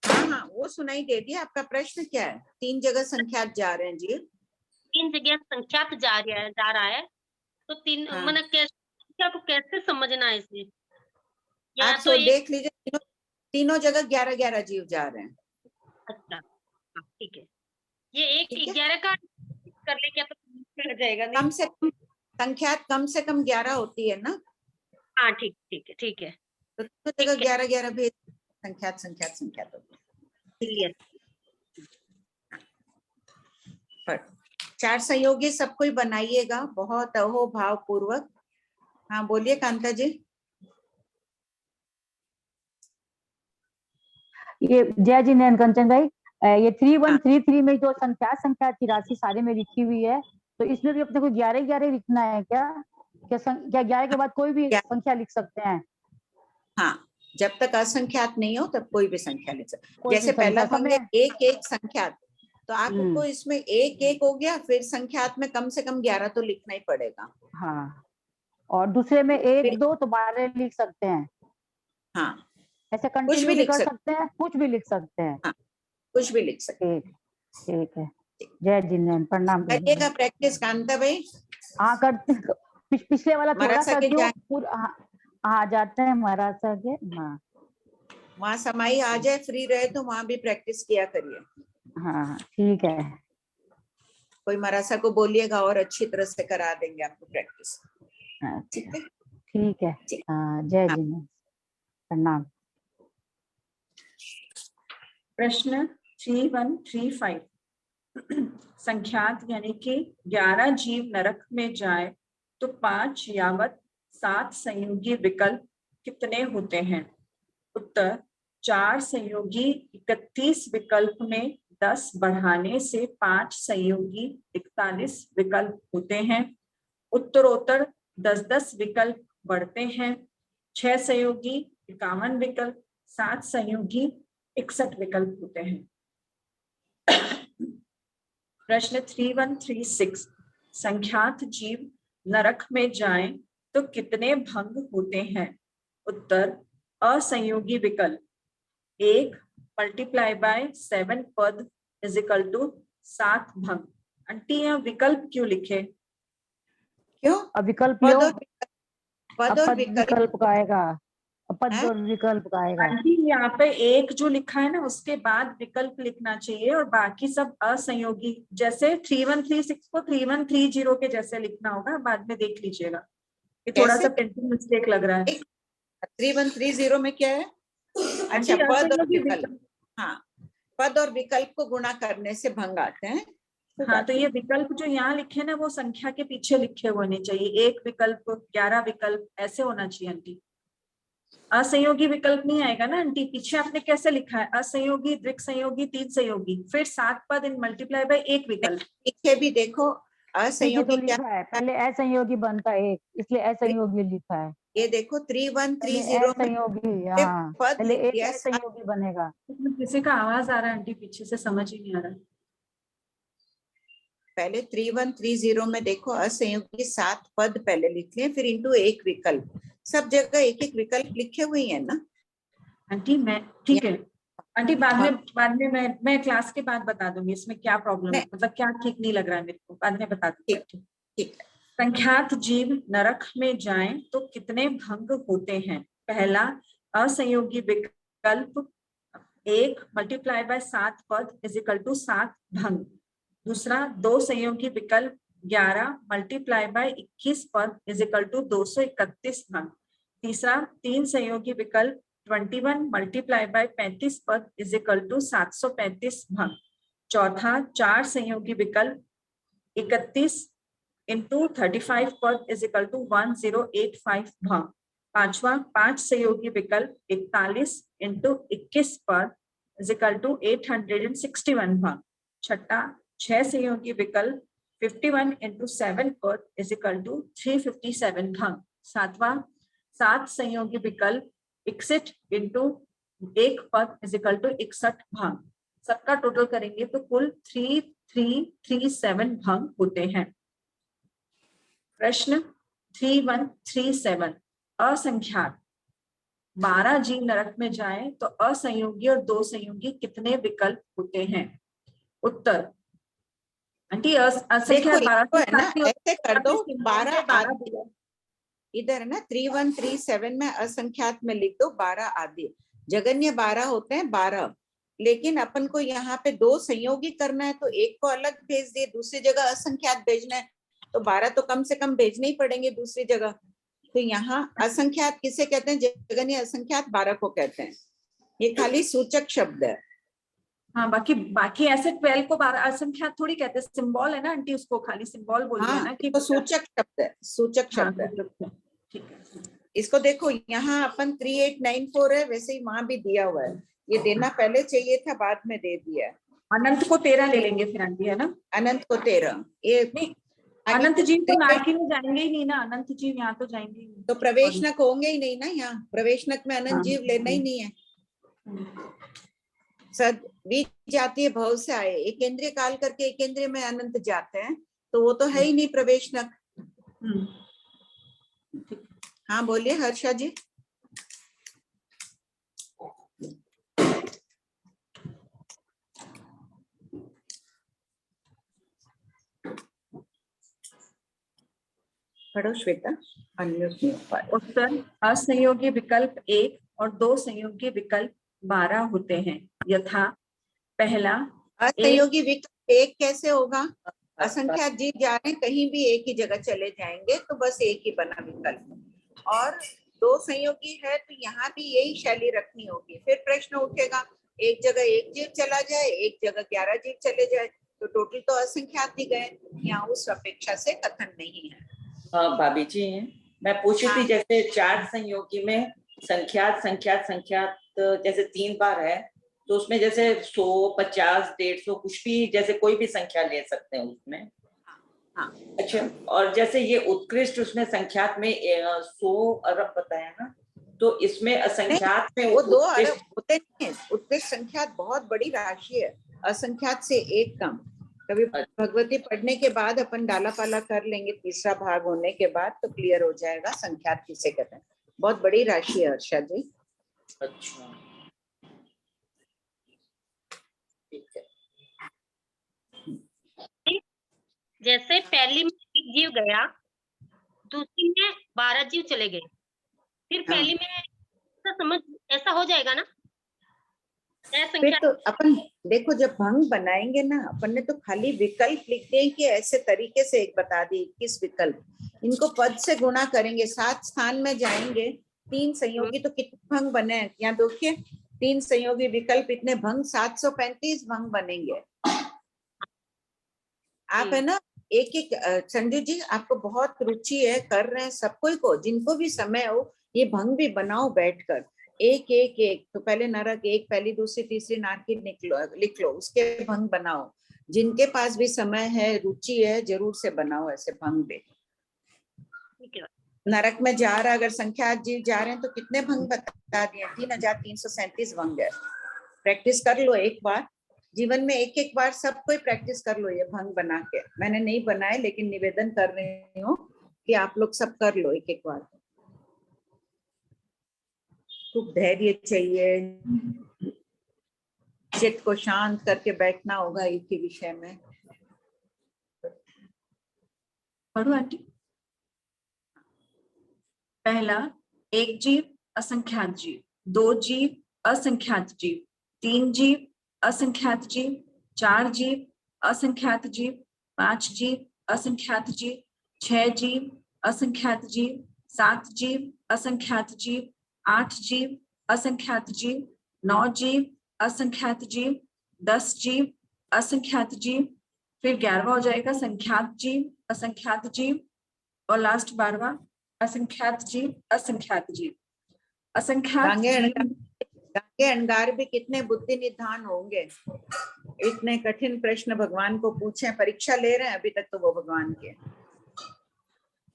हाँ हाँ वो सुनाई दे दिया। आपका प्रश्न क्या है? तीन जगह संख्यात जा रहे हैं जी। तीन जगह संख्यात जा रहा है, तो तीन हाँ। मतलब कैसे संख्या को कैसे समझना है इसे? या आप तो तो एक देख लीजिए, तीनों जगह 11-11 जीव जा रहे हैं। अच्छा, हाँ, ठीक है। ये एक ठीक है। 11 का कर ले क्या, तो हो जाएगा नहीं? कम से कम संख्यात कम से कम 11 होती है ना, हाँ ठीक ठीक है, ठीक है, तो तीनों ठीक जगह है, 11-11 भी संख्यात संख्यात संख्यात होती है। क्लियर। पर चार संयोगी सब कोई बनाइएगा बहुत अहो भाव पूर्वक। हाँ बोलिए कांता जी। ये जय जिनेन्द्र कंचन भाई, ये 3133 हाँ। में जो संख्या 83 सारे में लिखी हुई है, तो इसमें भी अपने को 11 लिखना है क्या? क्या 11 के बाद कोई भी संख्या लिख सकते हैं? हाँ, जब तक असंख्यात नहीं हो तब कोई भी संख्या लिख सकते। कोई भी जैसे पहला संख्या भंग है समय। एक संख्यात, तो आपको इसमें एक हो गया, फिर संख्यात में कम से कम 11 तो लिखना ही पड़ेगा। हाँ, और दूसरे में 1 2 तो 12 लिख सकते हैं। हाँ, ऐसे कुछ कंटिन्यू भी भी लिख कर सकते, सकते हैं, कुछ भी लिख सकते हैं। हाँ, कुछ भी लिख सकते। ठीक है। जय जिनेन्द्र, प्रणाम। करिएगा प्रैक्टिस कांता भाई। हाँ करते, पिछले वाला थोड़ा महाराज सा के क्यों जाए, पूरा। हाँ जाते हैं महाराज के। हाँ वहाँ समाई आ जाए, फ्री रहे तो वहाँ भी प्रैक्टिस किया करिए। हाँ ठीक है। कोई मरासा को बोलिएगा और अच्छी तरह से करा देंगे आपको प्रैक्टिस। ठीक है, ठीक है। हाँ जय हाँ। जिनेन्द्र, प्रणाम। प्रश्न 3135 संख्यात यानी कि 11 जीव नरक में जाए तो 5 यावत 7 संयोगी विकल्प कितने होते हैं? उत्तर 4 संयोगी 31 विकल्प में 10 बढ़ाने से 5 संयोगी 41 विकल्प होते हैं। उत्तरोत्तर 10-10 विकल्प बढ़ते हैं। 6 संयोगी 51 विकल्प, 7 संयोगी 61 विकल्प होते हैं। प्रश्न 3136 संख्यात जीव नरक में जाएं तो कितने भंग होते हैं? उत्तर असंयोगी विकल्प 1 मल्टीप्लाई बाय 7 पद इज इक्वल टू 7 भंग। आंटी यहाँ विकल्प क्यों लिखे? क्यों? अब विकल्प पद लो। और पद और विकल्प का आएगा, पद हैं? और विकल्प का आएगा। आंटी यहाँ पे एक जो लिखा है ना उसके बाद विकल्प लिखना चाहिए और बाकी सब असंयोगी। जैसे 3136 को 3130 के जैसे लिखना होगा, बाद में देख लीजिएगा। ये थोड़ा कैसे? सा प्रिंटिंग मिस्टेक लग रहा है। 3130 में क्या है? अच्छा, आंटी पद और असंयोगी विकल्प। हाँ, पद और विकल्प को गुणा करने से भंग आते हैं। हाँ, तो ये विकल्प जो यहाँ लिखे ना वो संख्या के पीछे लिखे होने चाहिए। 1 विकल्प, 11 विकल्प, ऐसे होना चाहिए आंटी। असंयोगी विकल्प नहीं आएगा ना आंटी। पीछे आपने कैसे लिखा है? असंयोगी, द्विक संयोगी, 3 संयोगी, फिर 7 पद इन मल्टीप्लाई बाय 1 विकल्प। पीछे भी देखो ठीक है, असंयोगी तो क्या लिखा है पहले असंयोगी बनता है 1, इसलिए असंयोगी लिखा है। ये देखो 3130 में असंयोगी, हाँ पद पहले लिख एक दिया। असंयोगी बनेगा। किसी का आवाज आ रहा है आंटी पीछे से, समझ ही नहीं आ रहा। पहले 3130 में देखो असंयोगी 7 पद पहले लिख लिए, फिर इंटू 1 विकल्प। सब जगह एक एक विकल्प लिखे हुए हैं ना आंटी। मैं ठीक है आंटी, बाद में मैं क्लास के बाद बता दूंगी इसमें क्या प्रॉब्लम है, मतलब क्या ठीक नहीं लग रहा है मेरे को, बाद में बता दूंगी। ठीक। संख्यात जीव नरक में जाएं तो कितने भंग होते हैं? पहला असंयोगी विकल्प 1 मल्टीप्लाई बाय 7 पद इज इक्वल टू 7 भंग। दूसरा 2 संयोगी विकल्प 11 मल्टीप्लाई बाय 21 पद इज इक्वल टू 231 भंग। तीसरा 3 संयोगी विकल्प 21 मल्टीप्लाई बाय 35 पद इज इक्वल टू 735 भंग। चौथा 4 संयोगी विकल्प 31 इंटू 35 पद इज इक्वल टू 1085 भंग। पांचवा 5 संयोगी विकल्प 41 इंटू 21 पद इज इक्वल टू 861 भंग। छठा 6 संयोगी विकल्प 51 इंटू 7 पद इज इक्वल टू 357 भंग। सातवां 7 संयोगी विकल्प 61 इंटू 1 पद इज इक्वल टू 61 भंग। सबका टोटल करेंगे तो कुल 3337 भंग होते हैं। प्रश्न 3137 असंख्यात 12 जीव नरक में जाएं तो असंयोगी और 2 संयोगी कितने विकल्प होते हैं? उत्तर आंटी असंख्यात 12 ऐसे कर दो 12 इधर है ना 3137 में असंख्यात में लिख दो 12 आदि। जगन्य 12 होते हैं 12, लेकिन अपन को यहाँ पे 2 संयोगी करना है तो एक को अलग भेज दिए, दूसरी जगह असंख्यात भेजना है तो 12 तो कम से कम भेजने ही पड़ेंगे दूसरी जगह। तो यहाँ असंख्यात किसे कहते हैं? जगन्य असंख्यात 12 को कहते हैं। ये खाली सूचक शब्द है। हाँ, बाकी ऐसे 12 को 12 असंख्यात थोड़ी कहते हैं, सिंबल है ना आंटी, उसको खाली सिंबल बोलते हैं ना कि तो सूचक शब्द है, सूचक शब्द है। ठीक है, इसको देखो यहाँ अपन 3894 है, वैसे ही वहां भी दिया हुआ है। ये देना पहले चाहिए था, बाद में दे दिया है। अनंत को 13 ले लेंगे फिर आंटी, है ना? अनंत को 13, ये नहीं, आगे अनंत जीव तो देखिए, नारकी में जाएंगे ही नहीं ना, अनंत जीव यहाँ तो जाएंगे ही नहीं। तो प्रवेशनक होंगे ही नहीं ना, यहाँ प्रवेशनक में अनंत हाँ। जीव लेना ही नहीं है। सद बीज जातीय भव से आए, एक केंद्रीय काल करके एक केंद्रीय में अनंत जाते हैं, तो वो तो है ही नहीं प्रवेशनक। हाँ बोलिए हर्षा जी। पढ़ो श्वेता, अनम्यूट नहीं हो पा रहा। उत्तर, असंयोगी विकल्प 1 और 2 संयोगी विकल्प 12 होते हैं। यथा पहला, असंयोगी विकल्प 1 कैसे होगा? असंख्यात जीव जा रहे हैं, कहीं भी एक ही जगह चले जाएंगे, तो बस एक ही बना विकल्प। और 2 संयोगी है तो यहाँ भी यही शैली रखनी होगी। फिर प्रश्न उठेगा, एक जगह एक जीव चला जाए, एक जगह 11 जीव चले जाए, तो टोटल तो असंख्यात ही गए। यहाँ उस अपेक्षा से कथन नहीं है। हाँ भाभी जी, मैं पूछ रही थी हाँ। जैसे 4 संयोगी में संख्यात संख्यात संख्यात जैसे 3 बार है, तो उसमें जैसे 100, 50, 150 कुछ भी, जैसे कोई भी संख्या ले सकते हैं उसमें। हाँ। अच्छा, और जैसे ये उत्कृष्ट उसमें संख्यात में 100 अरब बताया ना, तो इसमें असंख्यात में वो 2 उत्कृष्ट अरब होते नहीं है। उत्कृष्ट संख्यात बहुत बड़ी राशि है, असंख्यात से एक कम। कभी भगवती पढ़ने के बाद अपन डाला पाला कर लेंगे, तीसरा भाग होने के बाद तो क्लियर हो जाएगा संख्यात किसे कहते हैं। बहुत बड़ी राशि है हर्षा जी। अच्छा, ठीक है। जैसे पहली में एक जीव गया, दूसरी में 12 जीव चले गए, फिर हाँ। पहली में तो समझ ऐसा हो जाएगा ना? फिर संख्या तो अपन देखो, जब भंग बनाएंगे ना, अपन ने तो खाली विकल्प लिख दिए कि ऐसे तरीके से एक बता दी 21 विकल्प, इनको पद से गुणा करेंगे, 7 स्थान में जाएंगे, 3 संयोगी तो कितने भंग बने हैं यहाँ देखिए, 3 संयोगी विकल्प इतने भंग, 735 भंग बनेंगे। आप है ना एक एक, संजू जी आपको बहुत रुचि है, कर रहे हैं सबको को, जिनको भी समय हो ये भंग भी बनाओ बैठकर, एक एक एक। तो पहले नरक एक, पहली दूसरी तीसरी नारकी लिख लो, उसके भंग बनाओ। जिनके पास भी समय है, रुचि है, जरूर से बनाओ ऐसे भंग भी। नरक में जा रहा, अगर संख्या जीव जा रहे हैं तो कितने भंग बता दिए? 3337 भंग है। प्रैक्टिस कर लो एक बार जीवन में, एक एक बार सबको प्रैक्टिस कर लो ये भंग बना के। मैंने नहीं बनाए, लेकिन निवेदन कर रही हूँ कि आप लोग सब कर लो एक एक बार। खूब धैर्य चाहिए, चित्त को शांत करके बैठना होगा एक ही विषय में। पढ़ो आंटी। पहला, एक जीव असंख्यात जीव, 2 जीव असंख्यात जीव, 3 जीव असंख्यात जीव, 4 जीव असंख्यात जीव, 5 जीव असंख्यात जीव, 6 जीव असंख्यात जीव, 7 जीव असंख्यात जीव, 8 जीव असंख्यात जीव, 9 जीव असंख्यात जीव, 10 जीव असंख्यात जीव, फिर 11वां हो जाएगा संख्यात जीव, असंख्यात जीव, और लास्ट 12वां असंख्यात जीव, असंख्यात जीव। असंख्यात गांगे अणगार भी कितने बुद्धि निधान होंगे, इतने कठिन प्रश्न भगवान को पूछे, परीक्षा ले रहे हैं अभी तक तो वो भगवान के।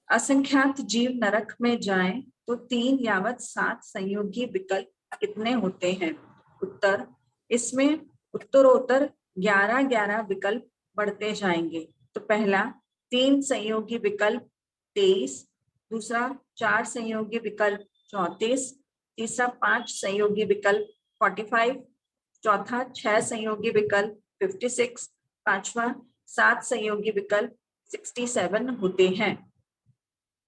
असंख्यात जीव नरक में जाएं तो 3 यावत 7 संयोगी विकल्प कितने होते हैं? उत्तर, इसमें उत्तरोत्तर 11 विकल्प बढ़ते जाएंगे। तो पहला 3 संयोगी विकल्प 23, दूसरा 4 संयोगी विकल्प 34, तीसरा 5 संयोगी विकल्प 45, चौथा 6 संयोगी विकल्प 56, पांचवा 7 संयोगी विकल्प 67 होते हैं।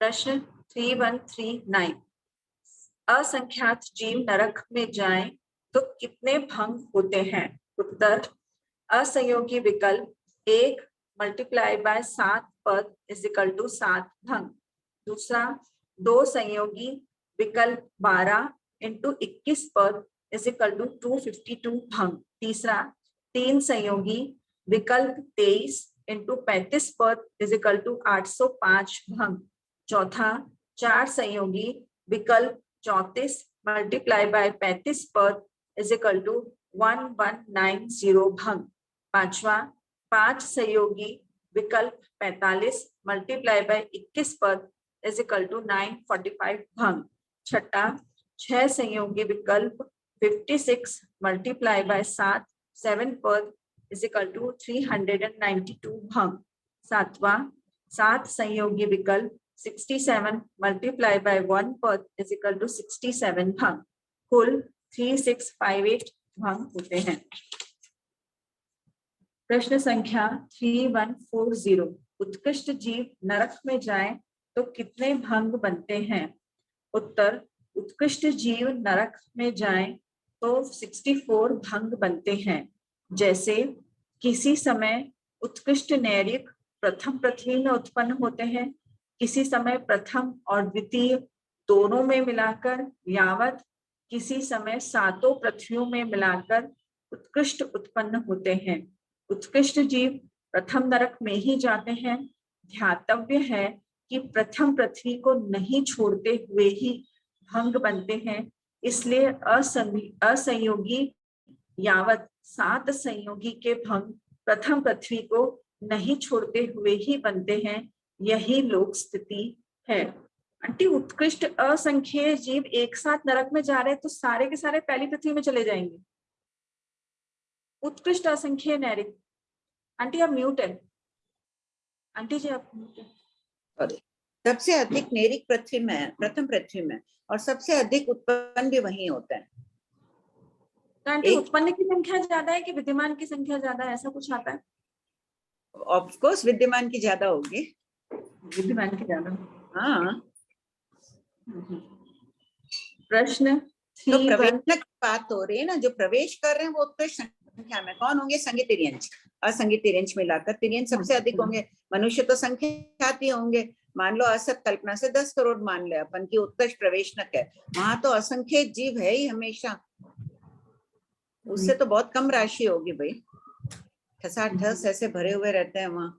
प्रश्न 3139, असंख्यात जीव नरक में जाएं तो कितने भंग होते हैं? उत्तर, असंयोगी विकल्प 1 मल्टीप्लाई बाय 7 पद इज इक्वल टू 7 भंग। दूसरा 2 संयोगी विकल्प 12 इंटू 21 पद इज इक्वल टू 252 भंग। तीसरा 3 संयोगी विकल्प 23 इंटू 35 पद इज इक्वल टू 805 भंग। चौथा 4 संयोगी विकल्प 34 मल्टीप्लाई बाय 35 पद इज इक्वल टू 1190 भंग। पांचवा, 5 सहयोगी विकल्प 45 मल्टीप्लाई बाय 21 पद इज इक्वल टू 945 भंग। छठा, 6 संयोगी विकल्प 56 मल्टीप्लाई बाय 7 पद इज इक्वल टू 392 भंग। सातवां, 7 संयोगी विकल्प 67 मल्टीप्लाई बाय 1 पद इज इक्वल टू 67 भंग। कुल 3658 भंग होते हैं। प्रश्न संख्या 3140, उत्कृष्ट जीव नरक में जाए तो कितने भंग बनते हैं? उत्तर, उत्कृष्ट जीव नरक में जाए तो 64 भंग बनते हैं। जैसे किसी समय उत्कृष्ट नैरिक प्रथम पृथ्वी में उत्पन्न होते हैं, किसी समय प्रथम और द्वितीय दोनों में मिलाकर यावत, किसी समय सातों पृथ्वियों में मिलाकर उत्कृष्ट उत्पन्न होते हैं। उत्कृष्ट जीव प्रथम नरक में ही जाते हैं। ध्यातव्य है कि प्रथम पृथ्वी को नहीं छोड़ते हुए ही भंग बनते हैं, इसलिए असंयोगी यावत 7 संयोगी के भंग प्रथम पृथ्वी को नहीं छोड़ते हुए ही बनते हैं। यही लोक स्थिति है। आंटी, उत्कृष्ट असंख्य जीव एक साथ नरक में जा रहे हैं तो सारे के सारे पहली पृथ्वी में चले जाएंगे। उत्कृष्ट असंख्य नैरिक। आंटी आप म्यूट है। आंटी जी आप म्यूट है। सबसे अधिक नैरिक पृथ्वी में है, प्रथम पृथ्वी में, और सबसे अधिक उत्पन्न भी वहीं होता है। तो आंटी उत्पन्न की संख्या ज्यादा है कि विद्यमान की संख्या ज्यादा है, ऐसा कुछ आता है? ऑफ कोर्स विद्यमान की ज्यादा होगी। विद्यमान की ज्यादा। हाँ, प्रश्न तो प्रवेश की बात हो रही है ना, जो प्रवेश कर रहे हैं वो उत्कृष्ट संख्या में कौन होंगे? संज्ञ तिर्यंश, असंज्ञ तिर्यंश मिलाकर तिर्यंश सबसे अधिक होंगे। मनुष्य तो संख्यात ही होंगे। मान लो असत कल्पना से 10 करोड़ मान ले अपन की उत्कृष्ट प्रवेशनक है, वहां तो असंख्य जीव है ही हमेशा, उससे तो बहुत कम राशि होगी भाई। ठसाठस ऐसे भरे हुए रहते हैं वहां।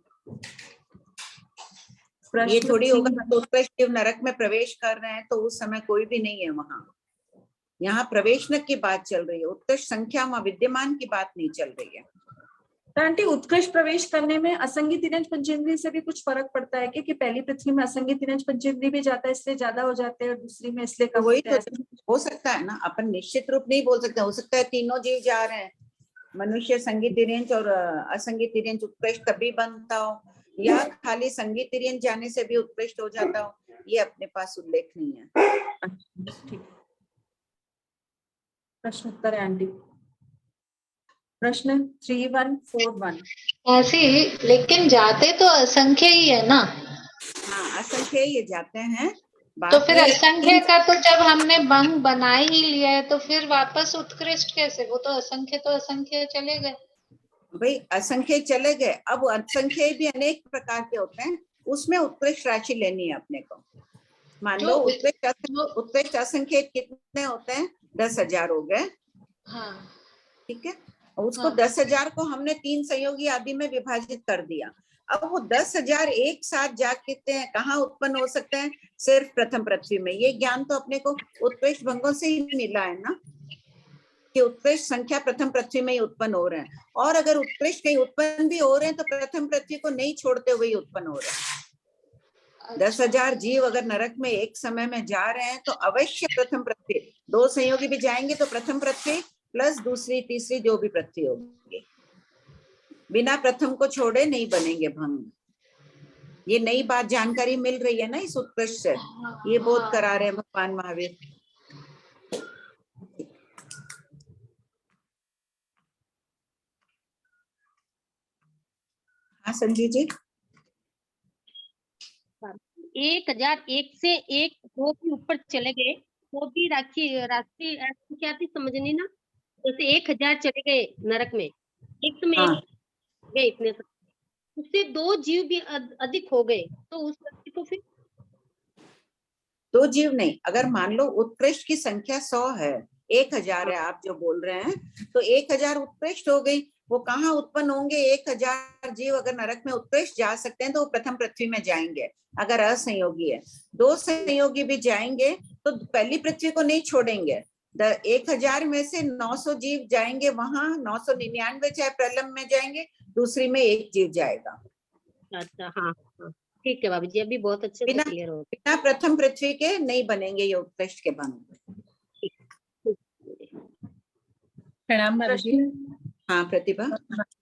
ये थोड़ी होगा तो उत्कृष्ट जीव नरक में प्रवेश कर रहे हैं तो उस समय कोई भी नहीं है वहां। यहाँ प्रवेशनक की बात चल रही है, उत्कृष्ट संख्या में विद्यमान की बात नहीं चल रही है। तो आंटी उत्कृष्ट प्रवेश करने में असंज्ञ तिर्यंश पंचेंद्रिय से भी कुछ फर्क पड़ता है कि पहली पृथ्वी में असंज्ञ तिर्यंश पंचेंद्रिय भी जाता है इसलिए ज्यादा हो जाते हैं और दूसरी में इसलिए कम वही होते हैं? तो हो सकता है ना, अपन निश्चित रूप नहीं बोल सकते। हो सकता है तीनों जीव जा रहे हैं, मनुष्य संज्ञ तिर्यंश और असंज्ञ तिर्यंश उत्कृष्ट तभी बनता हो, या खाली संज्ञ तिर्यंश जाने से भी उत्कृष्ट हो जाता हो, ये अपने पास उल्लेख नहीं है। ठीक। प्रश्न उत्तर है आंटी। प्रश्न 3141, ऐसे ही लेकिन जाते तो असंख्य ही है ना? हाँ, असंख्य ये जाते हैं। तो फिर असंख्य का तो जब हमने भंग बना ही लिया है तो फिर वापस उत्कृष्ट कैसे? वो तो असंख्य चले गए भाई, असंख्य चले गए। अब असंख्य भी अनेक प्रकार के होते हैं, उसमें उत्कृष्ट राशि लेनी है अपने को। मान लो उत्कृष्ट असंख्य कितने होते हैं? 10,000 हो गए। हाँ, ठीक है, उसको 10,000 को हमने 3 संयोगी आदि में विभाजित कर दिया। अब वो 10,000 एक साथ जा कितने हैं, कहाँ उत्पन्न हो सकते हैं? सिर्फ प्रथम पृथ्वी में। ये ज्ञान तो अपने को उत्कृष्ट भंगों से ही मिला है ना, कि उत्कृष्ट संख्या प्रथम पृथ्वी में ही उत्पन्न हो रहे हैं। और अगर उत्कृष्ट कहीं उत्पन्न भी हो रहे हैं तो प्रथम पृथ्वी को नहीं छोड़ते हुए ही उत्पन्न हो रहे हैं। 10,000 जीव अगर नरक में एक समय में जा रहे हैं तो अवश्य प्रथम पृथ्वी, 2 संयोगी भी जाएंगे तो प्रथम पृथ्वी प्लस दूसरी तीसरी जो भी पृथ्वी होगी, बिना प्रथम को छोड़े नहीं बनेंगे भंग। ये नई बात जानकारी मिल रही है ना इस उत्कृष्ट से, ये बोध करा रहे हैं भगवान महावीर। हाँ संजीव जी। 1001 से एक दो भी ऊपर चले गए तो भी राशि क्या थी समझनी ना, जैसे 1000 चले गए नरक में एक समय गए इतने, उससे 2 जीव भी अधिक हो गए तो उस व्यक्ति को फिर 2 जीव नहीं, अगर मान लो उत्कृष्ट की संख्या 100 है, 1000 है आप जो बोल रहे हैं, तो 1000 उत्कृष्ट हो गई। वो कहाँ उत्पन्न होंगे? 1000 जीव अगर नरक में उत्कृष्ट जा सकते हैं तो वो प्रथम पृथ्वी में जाएंगे। अगर असंयोगी है, 2 संयोगी भी जाएंगे तो पहली पृथ्वी को नहीं छोड़ेंगे, 1000 में से 900 जीव जाएंगे वहां, 999 चाहे प्रलम में जाएंगे, दूसरी में एक जीव जाएगा। अच्छा, हाँ हाँ, ठीक है भाभी जी, अभी बहुत अच्छे से बिना क्लियर हो बिना प्रथम पृथ्वी के नहीं बनेंगे ये उत्कृष्ट के भंग। प्रणाम भाभी जी। हाँ प्रतिभा,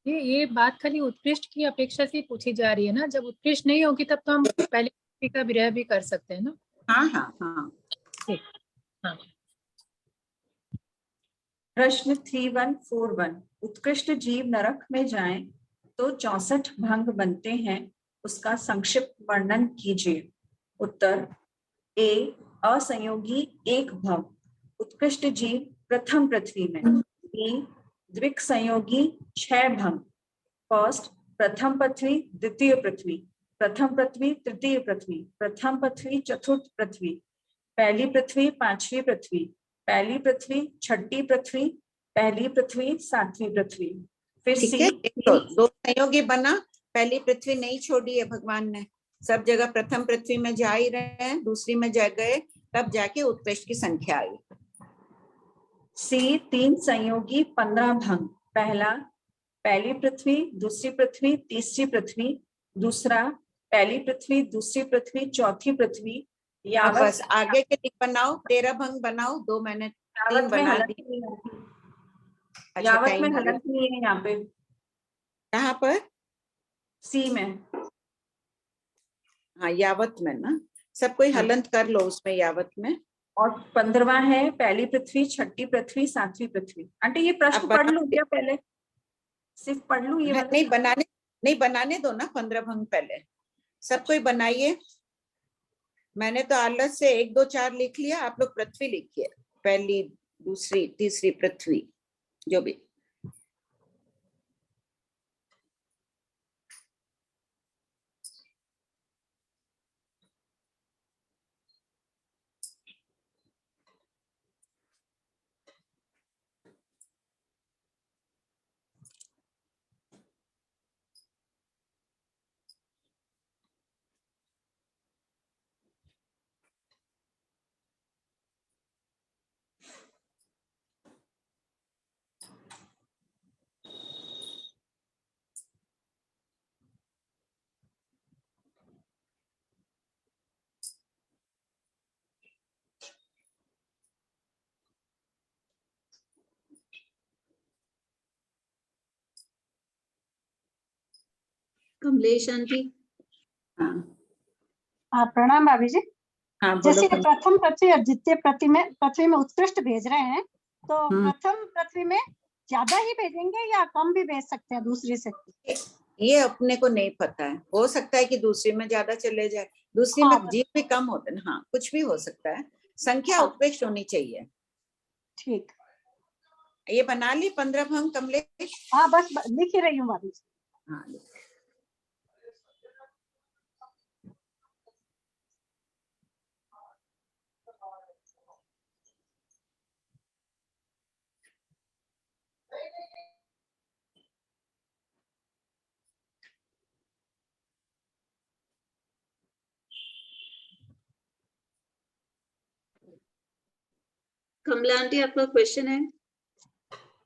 ये बात खाली उत्कृष्ट की अपेक्षा से पूछी जा रही है ना, जब उत्कृष्ट नहीं होगी तब तो हम पहले पृथ्वी का विरह भी कर सकते हैं ना। हाँ हाँ हाँ। ठीक, हाँ। प्रश्न 3141, उत्कृष्ट जीव नरक में जाएं तो 64 भंग बनते हैं, उसका संक्षिप्त वर्णन कीजिए। उत्तर: ए, असंयोगी 1 भंग, उत्कृष्ट जीव प्रथम पृथ्वी में। बी, द्विक संयोगी 6 भंग, फर्स्ट प्रथम पृथ्वी द्वितीय पृथ्वी, प्रथम पृथ्वी तृतीय पृथ्वी, प्रथम पृथ्वी चतुर्थ पृथ्वी, पहली पृथ्वी पांचवी पृथ्वी, पहली पृथ्वी छठी पृथ्वी, पहली पृथ्वी सातवीं पृथ्वी। फिर ठीक है, तो 2 संयोगी बना, पहली पृथ्वी नहीं छोड़ी है भगवान ने, सब जगह प्रथम पृथ्वी में जा ही रहे हैं, दूसरी में जा गए, तब जाके उत्कृष्ट की संख्या आई। सी, 3 संयोगी 15 भंग, पहला पहली पृथ्वी दूसरी पृथ्वी तीसरी पृथ्वी, दूसरा पहली पृथ्वी दूसरी पृथ्वी चौथी पृथ्वी। अब बस आगे के लिख बनाओ, 13 भंग बनाओ, 2 मैंने 3 बना दी। अच्छा, यावत में टाइम हो गया। हलंत नहीं है यहाँ पे, कहाँ पर? सी में। हाँ, यावत में ना, सब कोई हलंत कर लो उसमें यावत में। और 15वां है पहली पृथ्वी छठी पृथ्वी सातवीं पृथ्वी। आंटी ये प्रश्न पढ़ लूं क्या पहले, सिर्फ पढ़ लूं ये वाला? नहीं बनाने दो ना 15 भंग पहले, सब कोई बनाइए। मैंने तो आलस से 1 2 4 लिख लिया, आप लोग पृथ्वी लिखिए, पहली दूसरी तीसरी पृथ्वी जो भी। कमलेश आंटी। हाँ प्रणाम भाभी जी। हाँ, बोलो। जैसे प्रथम पृथ्वी और द्वितीय पृथ्वी में उत्कृष्ट भेज रहे हैं, तो प्रथम पृथ्वी में ज्यादा ही भेजेंगे या कम भी भेज सकते हैं दूसरी से? ये अपने को नहीं पता है, हो सकता है कि दूसरी में ज्यादा चले जाए, दूसरी में जीव भी कम होते हैं। हाँ, कुछ भी हो सकता है, संख्या उत्कृष्ट होनी चाहिए। ठीक, ये बना ली 15 भंग कमलेश? हाँ, बस लिख ही रही हूँ भाभी जी। हाँ, कमला आंटी आपका क्वेश्चन है?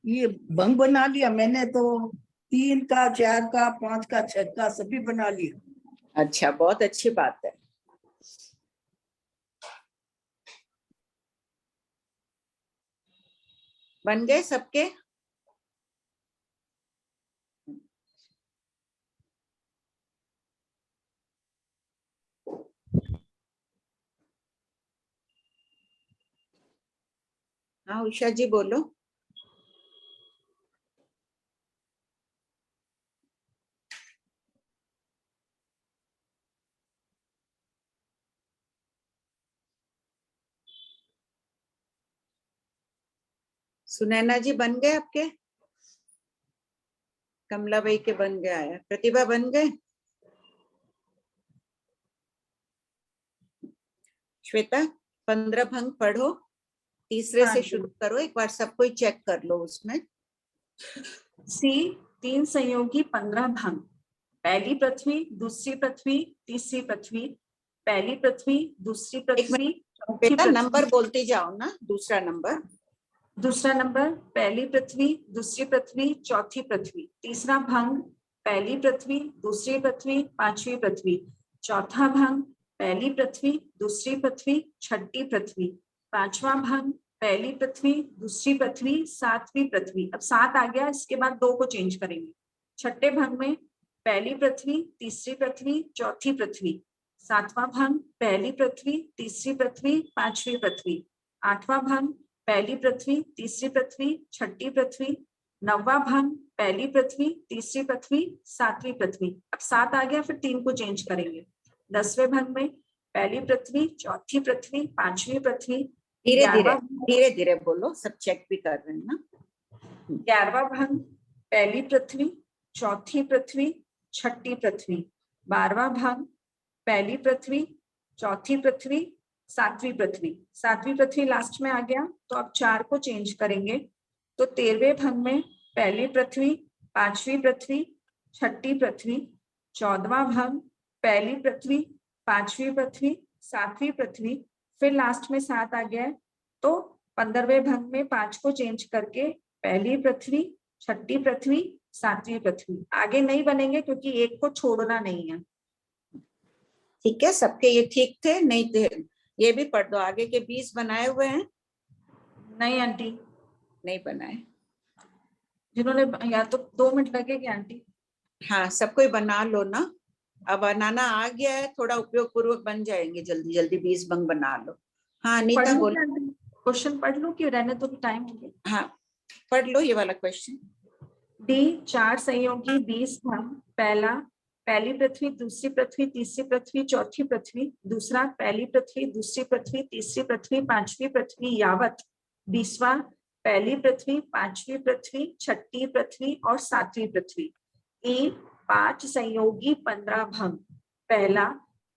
ये भंग बना लिया मैंने तो, 3 का 4 का 5 का 6 का सभी बना लिया। अच्छा, बहुत अच्छी बात है। बन गए सबके? हाँ उषा जी बोलो। सुनैना जी बन गए आपके? कमला भाई के बन गया है, प्रतिभा बन गए? श्वेता 15 भंग पढ़ो, तीसरे से शुरू करो, एक बार सब कोई चेक कर लो उसमें। सी, 3 संयोगी 15 भंग, पहली पृथ्वी दूसरी पृथ्वी तीसरी पृथ्वी, पहली पृथ्वी दूसरी पृथ्वी। बेटा नंबर बोलते जाओ ना, दूसरा नंबर। दूसरा नंबर पहली पृथ्वी, दूसरी पृथ्वी, चौथी पृथ्वी। तीसरा भंग पहली पृथ्वी, दूसरी पृथ्वी, पांचवी पृथ्वी। चौथा भंग पहली पृथ्वी, दूसरी पृथ्वी, छठी पृथ्वी। पांचवा भंग पहली पृथ्वी, दूसरी पृथ्वी, सातवीं पृथ्वी। अब 7 आ गया, इसके बाद 2 को चेंज करेंगे। छठे भंग में पहली पृथ्वी, तीसरी पृथ्वी, चौथी पृथ्वी। सातवां भंग पहली पृथ्वी, तीसरी पृथ्वी, पांचवी पृथ्वी। आठवां भंग पहली पृथ्वी, तीसरी पृथ्वी, छठी पृथ्वी। नौवां भंग पहली पृथ्वी, तीसरी पृथ्वी, सातवीं पृथ्वी। अब 7 आ गया, फिर 3 को चेंज करेंगे। 10वें भंग में पहली पृथ्वी, चौथी पृथ्वी, पांचवी पृथ्वी। धीरे धीरे 11वां धीरे धीरे बोलो, सब चेक भी कर रहे हैं ना। 11वां भंग पहली पृथ्वी, चौथी पृथ्वी, छठी पृथ्वी। 12वां भंग पहली पृथ्वी, चौथी पृथ्वी, सातवीं पृथ्वी। सातवीं पृथ्वी लास्ट में आ गया, तो अब 4 को चेंज करेंगे। तो 13वें भंग में पहली पृथ्वी, पांचवी पृथ्वी, छठी पृथ्वी। 14वां भंग पहली पृथ्वी, पांचवी पृथ्वी, सातवीं पृथ्वी। फिर लास्ट में 7 आ गया है, तो 15वें भंग में 5 को चेंज करके पहली पृथ्वी, छठी पृथ्वी, सातवीं पृथ्वी। आगे नहीं बनेंगे क्योंकि एक को छोड़ना नहीं है। ठीक है, सबके ये ठीक थे? नहीं थे? ये भी पढ़ दो। आगे के 20 बनाए हुए हैं? नहीं आंटी, नहीं बनाए। जिन्होंने या तो 2 मिनट लगेगी आंटी। हाँ, सबको ही बना लो ना। अब बनाना आ गया है, थोड़ा उपयोग पूर्वक बन जाएंगे। जल्दी जल्दी 20 भंग बना लो। हाँ अनीता बोलो। क्वेश्चन पढ़ लो कि रहने तो टाइम हो गया। हाँ पढ़ लो ये वाला क्वेश्चन। डी 4 संयोगी 20 भंग। पहला पहली पृथ्वी, दूसरी पृथ्वी, तीसरी पृथ्वी, चौथी पृथ्वी। दूसरा पहली पृथ्वी, दूसरी पृथ्वी, तीसरी पृथ्वी, पांचवी पृथ्वी यावत। 20वां पहली पृथ्वी, पांचवी पृथ्वी, छठी पृथ्वी और सातवीं पृथ्वी। ई 5 संयोगी 15 भंग। पहला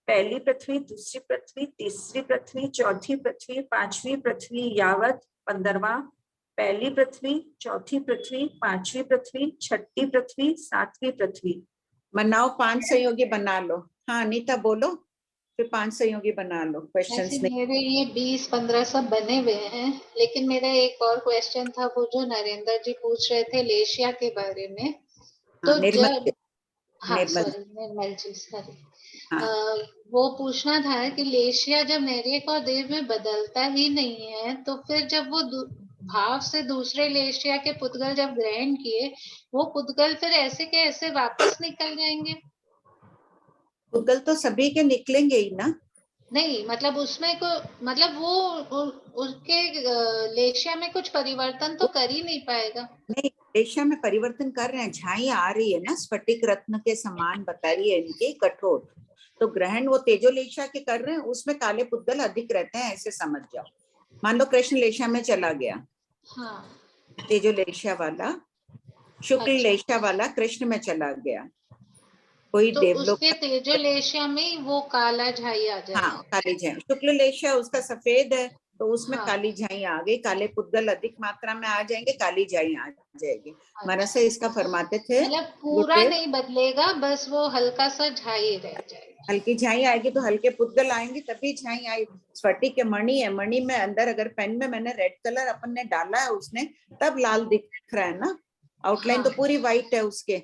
पहली पृथ्वी, दूसरी पृथ्वी, तीसरी पृथ्वी, चौथी पृथ्वी, पांचवी पृथ्वी यावत। 15वां पहली पृथ्वी, चौथी पृथ्वी, पांचवी पृथ्वी, छठी पृथ्वी, सातवीं पृथ्वी। बनाओ 5 संयोगी बना लो। हाँ अनीता बोलो, फिर 5 संयोगी बना लो। क्वेश्चंस ऐसे मेरे ये 20-15 सब बने हुए हैं, लेकिन मेरा एक और क्वेश्चन था, वो जो नरेंद्र जी पूछ रहे थे लेशिया के बारे में। तो जब निर्मल जी सॉरी, वो पूछना था कि लेशिया जब नैरिक और देव में बदलता ही नहीं है, तो फिर जब वो भाव से दूसरे लेशिया के पुद्गल जब ग्रहण किए, वो पुद्गल फिर ऐसे के ऐसे वापस निकल जाएंगे? पुद्गल तो सभी के निकलेंगे ही ना। नहीं मतलब उसमें को मतलब वो उसके लेशिया में कुछ परिवर्तन तो कर ही नहीं पाएगा। नहीं, लेशिया में परिवर्तन कर रहे हैं। झाई आ रही है ना, स्फटिक रत्न के समान बता रही है इनके कठोर। तो ग्रहण वो तेजो लेशिया के कर रहे हैं, उसमें काले पुद्गल अधिक रहते हैं, ऐसे समझ जाओ। मान लो कृष्ण लेशिया में चला गया, हाँ। तेजो लेशिया वाला, शुक्ल लेशिया वाला कृष्ण में चला गया, कोई तो देवलोक उसके तेजो लेशिया में वो काला झाई आ जाएगा। हाँ काली झाई। शुक्ल लेशिया उसका सफेद है, तो उसमें काली झाई आ गई, काले पुद्गल अधिक मात्रा में आ जाएंगे, काली झाई आ जाएगी। महाराज से इसका फरमाते थे, मतलब पूरा नहीं बदलेगा, बस वो हल्का सा झाई रह जाएगा। हल्की झाई आएगी तो हल्के पुद्गल आएंगे, तभी झाई आएगी। स्फटिक के मणि है, मणि में अंदर अगर पेन में मैंने रेड कलर अपन ने डाला है उसने, तब लाल दिख रहा है ना। आउटलाइन तो पूरी व्हाइट है उसके।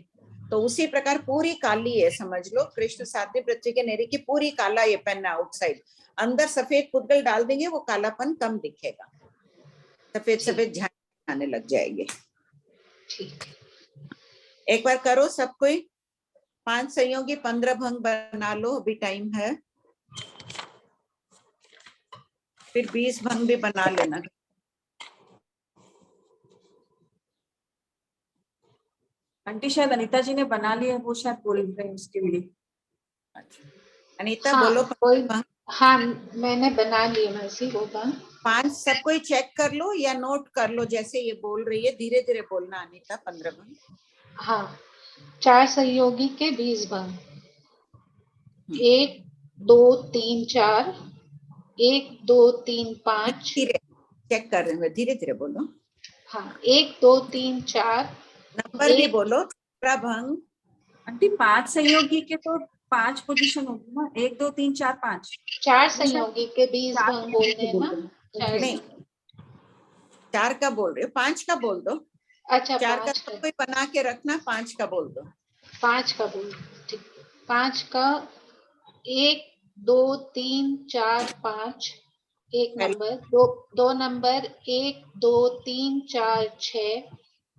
तो उसी प्रकार पूरी काली है, समझ लो। कृष्ण सातवीं पृथ्वी के नेरी की पूरी काला ये पेन है आउटसाइड। अंदर सफेद पुद्गल डाल देंगे, वो कालापन कम दिखेगा, सफेद सफेद झाई आने लग जाएंगे। एक बार करो सब कोई। 5 संयोगी 15 भंग बना लो, अभी टाइम है। फिर 20 भंग भी बना लेना। आंटी शायद अनीता जी ने बना लिया, वो शायद बोल रहे हैं उसके लिए। अनीता हाँ, बोलो। हाँ मैंने बना लिया वैसे होगा। 5 सब कोई चेक कर लो या नोट कर लो, जैसे ये बोल रही है धीरे धीरे बोलना। अनीता 15 भंग। हाँ 4 संयोगी के 20 भंग। 1 2 3 4, 1 2 3 5। चेक कर रहे हैं, धीरे धीरे बोलो। हाँ 1 2 3 4 नंबर भी बोलो। भंग आंटी 5 संयोगी के तो 5 पोजीशन होगी ना, 1 2 3 4 5। 4 संयोगी के 20 भंग बोलते हैं ना। नहीं, 4 का बोल रहे हो, 5 का बोल दो। अच्छा 4 का 5 तो का, कोई बना के रखना, 5 का बोल दो। 5 का बोल, ठीक। 5 का 1 2 3 4 5 एक नंबर, दो नंबर 1 2 3 4 6,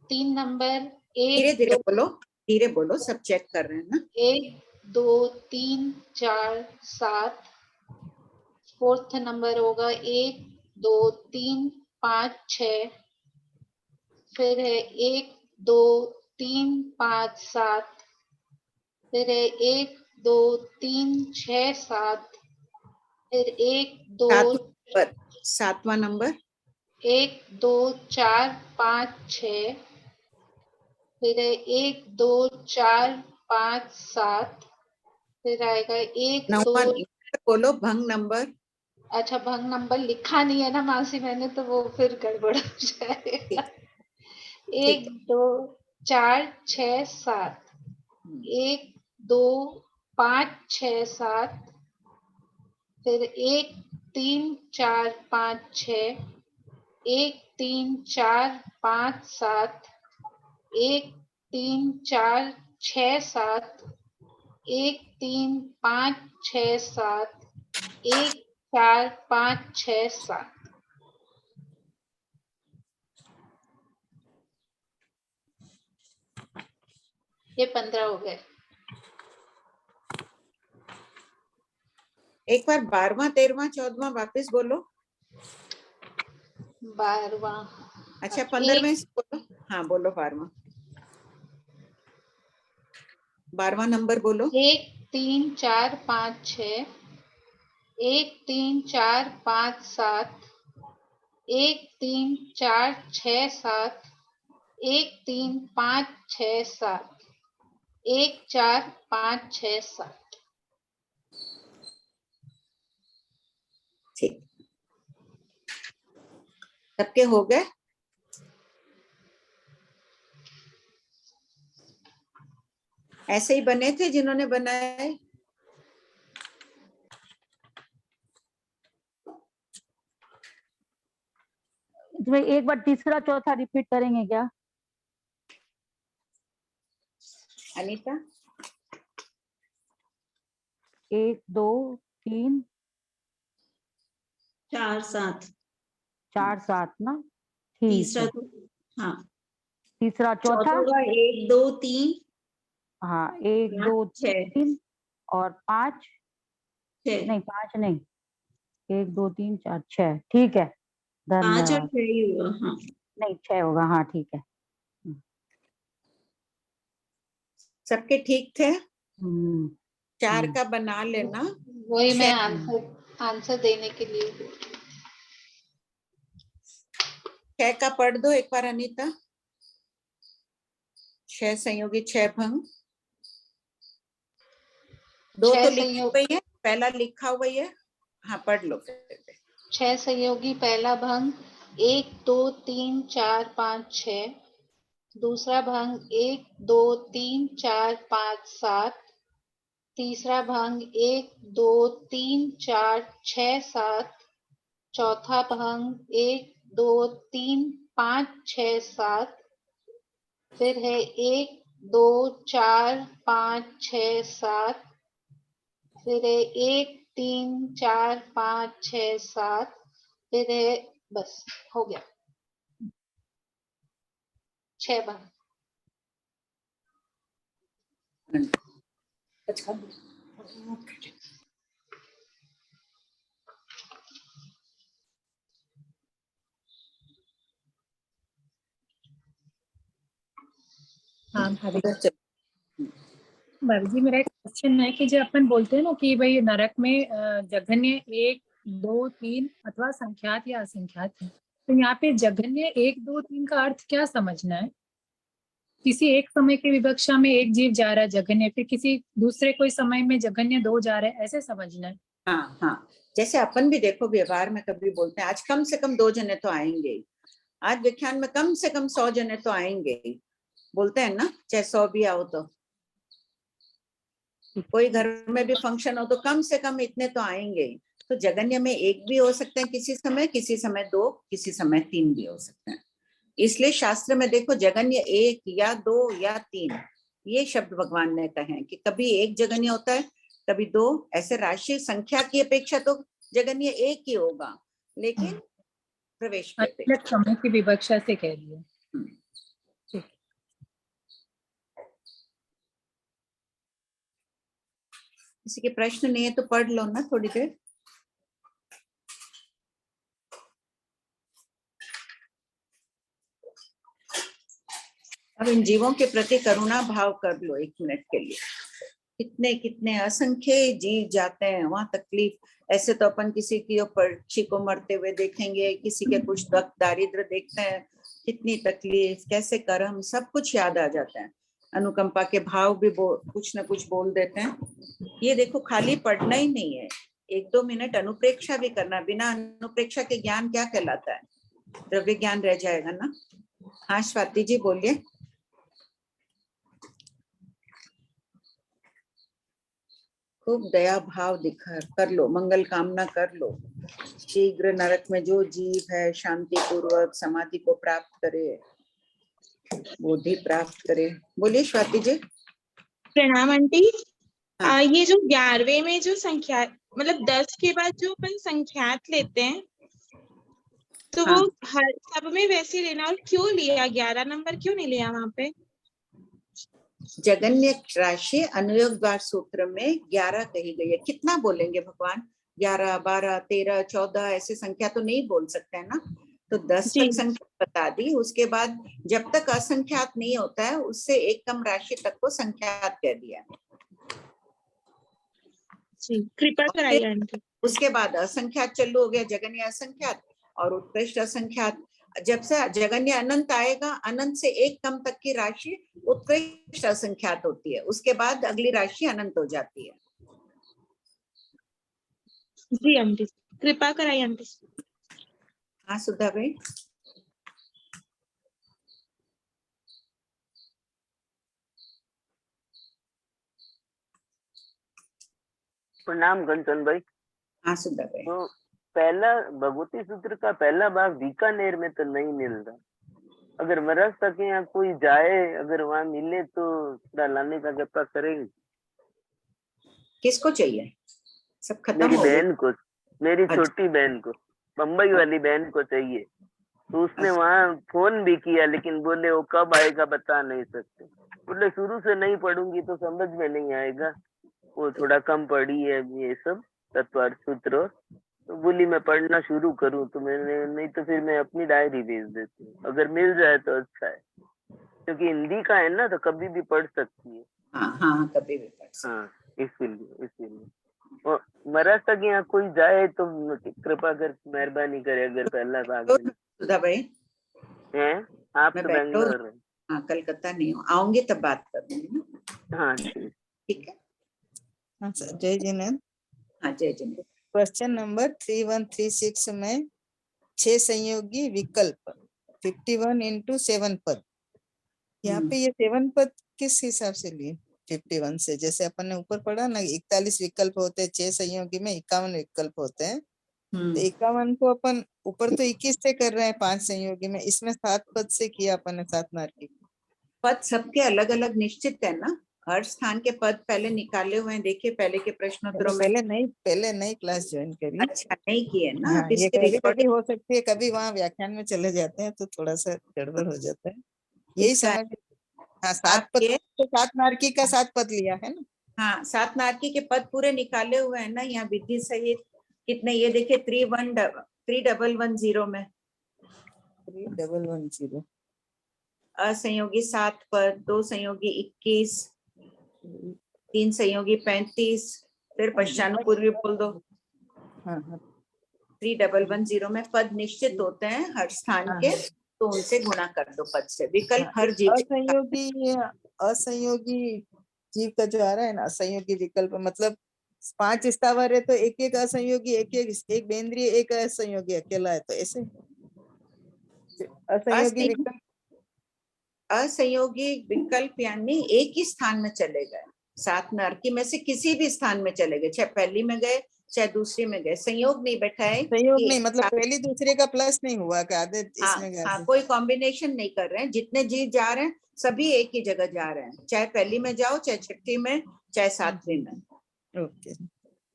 3 नंबर धीरे 1 धीरे 2 बोलो, धीरे बोलो, सब चेक कर रहे हैं ना। 1 2 3 4 7, फोर्थ नंबर होगा 1 2 3 5 6, फिर है 1 2 3 5 7, फिर है 1 2 3 6 7, फिर 1 2 7वां नंबर 1 2 4 5 6, फिर है 1 2 4 5 7, फिर आएगा 1 9वां 2, बोलो, भंग नंबर। अच्छा भंग नंबर लिखा नहीं है ना मासी मैंने, तो वो फिर गड़बड़ हो जाएगा। 1 2 4 6 7, 1 2 5 6 7, फिर 1 3 4 5 6, 1 3 4 5 7, 1 3 4 6 7, 1 3 5 6 7, 1 4 5 6 7। ये 15 हो गए। एक बार 12वां 13वां 14वां वापस बोलो। 12वां, अच्छा 15वें से बोलो। हाँ बोलो 12वां नंबर बोलो। 1 3 4 5 6, 1 3 4 5 7, 1 3 4 6 7, 1 3 5 6 7, 1 4 5 6 7। ठीक, सबके हो गए। ऐसे ही बने थे जिन्होंने बनाए। इसमें एक बार तीसरा चौथा रिपीट करेंगे क्या? अनीता 1 2 3 4 7, 4 7 ना, ठीक तीसरा है। तो हाँ, तीसरा चौथा चौथा, होगा 1 2 3 हाँ 1 2 6 3 और 5 6, नहीं, 5 नहीं, 1 2 3 4 6, ठीक है, 5 और धन्यवाद। 6 ही हुआ। हाँ नहीं 6 होगा, हाँ ठीक है। सबके ठीक थे। हम्म 4 का बना लेना। वही मैं 6 आंसर देने के लिए। 6 का पढ़ दो एक बार अनीता। 6 संयोगी 6 भंग। 2 तो लिखी हुई है, पहला लिखा हुआ है। हाँ पढ़ लो। 6 संयोगी पहला भंग 1 2 3 4 5 6, दूसरा भंग 1 2 3 4 5 7, तीसरा भंग 1 2 3 4 6 7, चौथा भंग 1 2 3 5 6 7, फिर है 1 2 4 5 6 7, फिर है 1 3 4 5 6 7, फिर है, बस हो गया 6 भंग। अच्छा हाँ भाभी जी, मेरा एक क्वेश्चन है कि जो अपन बोलते हैं ना कि भाई नरक में जघन्य 1 2 3 अथवा संख्यात या असंख्यात है, तो यहाँ पे जघन्य 1 2 3 का अर्थ क्या समझना है? किसी एक समय के विवक्षा में एक जीव जा रहा है जघन्य, फिर किसी दूसरे कोई समय में जघन्य 2 जा रहे हैं, ऐसे समझना है? हाँ हाँ, जैसे अपन भी देखो व्यवहार में कभी बोलते हैं आज कम से कम 2 जने तो आएंगे ही, आज व्याख्यान में कम से कम 100 जने तो आएंगे ही, बोलते हैं ना, चाहे 100 भी आओ तो। कोई घर में भी फंक्शन हो तो कम से कम इतने तो आएंगे ही। तो जगन्य में एक भी हो सकते हैं किसी समय दो, किसी समय तीन भी हो सकते हैं। इसलिए शास्त्र में देखो जगन्य एक या दो या तीन, ये शब्द भगवान ने कहे हैं कि कभी एक जगन्य होता है, कभी दो। ऐसे राशि संख्या की अपेक्षा तो जगन्य एक ही होगा, लेकिन प्रवेश की अलग अपेक्षा। समय की विवक्षा से कह दिया। किसी के प्रश्न नहीं है तो पढ़ लो ना थोड़ी देर। अब इन जीवों के प्रति करुणा भाव कर लो 1 मिनट के लिए। कितने कितने असंख्य जीव जाते हैं वहां, तकलीफ। ऐसे तो अपन किसी की पक्षी को मरते हुए देखेंगे, किसी के कुछ दारिद्र देखते हैं, कितनी तकलीफ, कैसे कर्म, सब कुछ याद आ जाता है। अनुकंपा के भाव भी कुछ न कुछ बोल देते हैं। ये देखो खाली पढ़ना ही नहीं है, 1-2 मिनट अनुप्रेक्षा भी करना। बिना अनुप्रेक्षा के ज्ञान क्या कहलाता है? द्रव्य ज्ञान रह जाएगा ना। हाँ स्वाति जी बोलिए। खूब दया भाव दिखा कर लो, मंगल कामना कर लो। शीघ्र नरक में जो जीव है शांति पूर्वक समाधि को प्राप्त करे, बुद्धि प्राप्त करे। बोलिए स्वाति जी। प्रणाम आंटी। ये जो 11वें में जो संख्या मतलब 10 के बाद जो अपन संख्यात लेते हैं तो वो हर सब में वैसे लेना, और क्यों लिया 11 नंबर क्यों नहीं लिया वहां पे? जगन्य राशि अनुयोग द्वार सूत्र में 11 कही गई है। कितना बोलेंगे भगवान? 11, 12, 13, 14 ऐसे संख्या तो नहीं बोल सकते हैं ना। तो 10 तक संख्या बता दी, उसके बाद जब तक असंख्यात नहीं होता है उससे एक कम राशि तक को संख्यात कह दिया। कृपा कराइए आंटी। उसके बाद असंख्यात चालू हो गया, जगन्य असंख्यात और उत्कृष्ट असंख्यात। जब से जगन्य अनंत आएगा, अनंत से एक कम तक की राशि उत्कृष्ट असंख्यात होती है, उसके बाद अगली राशि अनंत हो जाती है। जी आंटी, कृपा कराइए आंटी। हाँ सुधा भाई। प्रणाम कंचन भाई। हाँ सुधा भाई। तो पहला भगवती सूत्र का पहला भाग बीकानेर में तो नहीं मिल रहा। अगर महाराष्ट्र के यहाँ कोई जाए, अगर वहाँ मिले तो थोड़ा लाने का कृपा करेंगे। किसको चाहिए? सब खत्म मेरी हो गया। बहन को, मेरी छोटी बहन को, बम्बई वाली बहन को चाहिए। तो उसने वहाँ फोन भी किया, लेकिन बोले वो कब आएगा बता नहीं सकते। बोले शुरू से नहीं पढ़ूंगी तो समझ में नहीं आएगा, वो थोड़ा कम पढ़ी है ये सब तत्वार्थ सूत्र। तो बोली मैं पढ़ना शुरू करूं, तो मैंने नहीं तो फिर मैं अपनी डायरी भेज देती हूँ। अगर मिल जाए तो अच्छा है, क्योंकि हिंदी का है ना तो कभी भी पढ़ सकती है। हाँ कभी भी पढ़ सकती है। हाँ इसीलिए और महाराष्ट्र के यहाँ कोई जाए तो कृपा कर मेहरबानी करे, अगर पहला भाग सुधा भाई है। आप तो बेंगलोर है। हाँ कलकत्ता नहीं हूँ, आऊंगी तब बात करूंगी ना। हाँ ठीक है। हाँ सर, जय जिनेंद्र। हाँ जय जिनेंद्र। क्वेश्चन नंबर 3136 में 6 संयोगी विकल्प 51 into 7 पद। यहाँ पे ये 7 पद किस हिसाब से लिए? 51 से, जैसे अपन ने ऊपर पढ़ा ना 41 विकल्प होते हैं, 6 संयोगी में 51 विकल्प होते हैं। तो 51 को अपन ऊपर तो 21 से कर रहे हैं 5 संयोगी में, इसमें 7 पद से किया अपन ने 7 नारकी। पद सबके अलग अलग निश्चित है ना, हर स्थान के पद पहले निकाले हुए हैं। देखिए पहले के प्रश्नोत्तरों में। पहले नई क्लास ज्वाइन करी। अच्छा नहीं किए ना। हाँ, ये कभी हो सकती है, कभी वहाँ व्याख्यान में चले जाते हैं तो थोड़ा सा गड़बड़ हो जाता है, यही समझ। हाँ 7 पद, 7 नारकी का 7 पद लिया है ना। हाँ 7 नारकी के पद पूरे निकाले हुए हैं ना यहाँ विधि सहित। कितने ये देखिए 3110 में 3110 असंयोगी 7 पद, 2 संयोगी 21, 3 संयोगी 35, फिर पश्चानुपूर्वी बोल दो। 3110 में पद निश्चित होते हैं हर स्थान के, तो उनसे गुणा कर दो पद से। विकल्प हर जीव असंयोगी जीव का जो आ रहा है ना, असंयोगी विकल्प मतलब 5 स्थावर है तो एक असंयोगी, एक बेंद्रीय, एक असंयोगी अकेला है, तो ऐसे असंयोगी विकल्प। असंयोगी विकल्प यानी एक ही स्थान में चले गए, 7 नारकी में से किसी भी स्थान में चले गए, चाहे पहली में गए, चाहे दूसरी में गए, संयोग नहीं बैठा है संयोग कि नहीं, मतलब पहली दूसरे का प्लस नहीं हुआ कि आधे इसमें गए, आधे कोई कॉम्बिनेशन नहीं कर रहे हैं। जितने जीव जा रहे हैं सभी एक ही जगह जा रहे हैं, चाहे पहली में जाओ, चाहे छठी में, चाहे सातवीं में। ओके।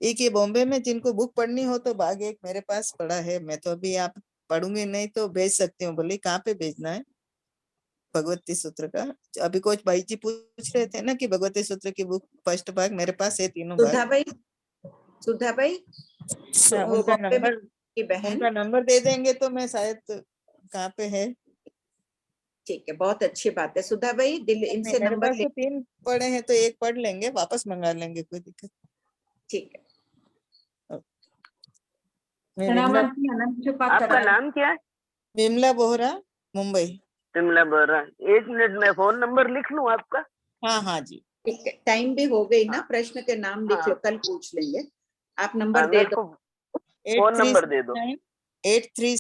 एक ये बॉम्बे में जिनको बुक पढ़नी हो तो भाग एक मेरे पास पड़ा है, मैं तो अभी आप पढ़ूंगी नहीं तो भेज सकती हूँ। बोली कहाँ पे भेजना है? भगवती सूत्र का। अभी कोच भाई जी पूछ रहे थे ना कि भगवती सूत्र की बुक फर्स्ट भाग मेरे पास है, तीनों भाग। सुधा भाई उनका नंबर, की बहन उनका नंबर दे देंगे तो मैं शायद कहाँ पे है। ठीक है, बहुत अच्छी बात है सुधा भाई, दिल इनसे मेरे नंबर पास तो 3 पढ़े हैं तो एक पढ़ लेंगे, वापस मंगा लेंगे, कोई दिक्कत। ठीक है। आपका नाम क्या है? विमला बोहरा, मुंबई। विमला बोहरा, 1 मिनट में फोन नंबर लिख लूं आपका? हाँ हाँ जी ठीक है, टाइम भी हो गई ना, प्रश्न के नाम लिख लो, कल पूछ लेंगे। आप नंबर दे दो, फोन नंबर दे दो। 83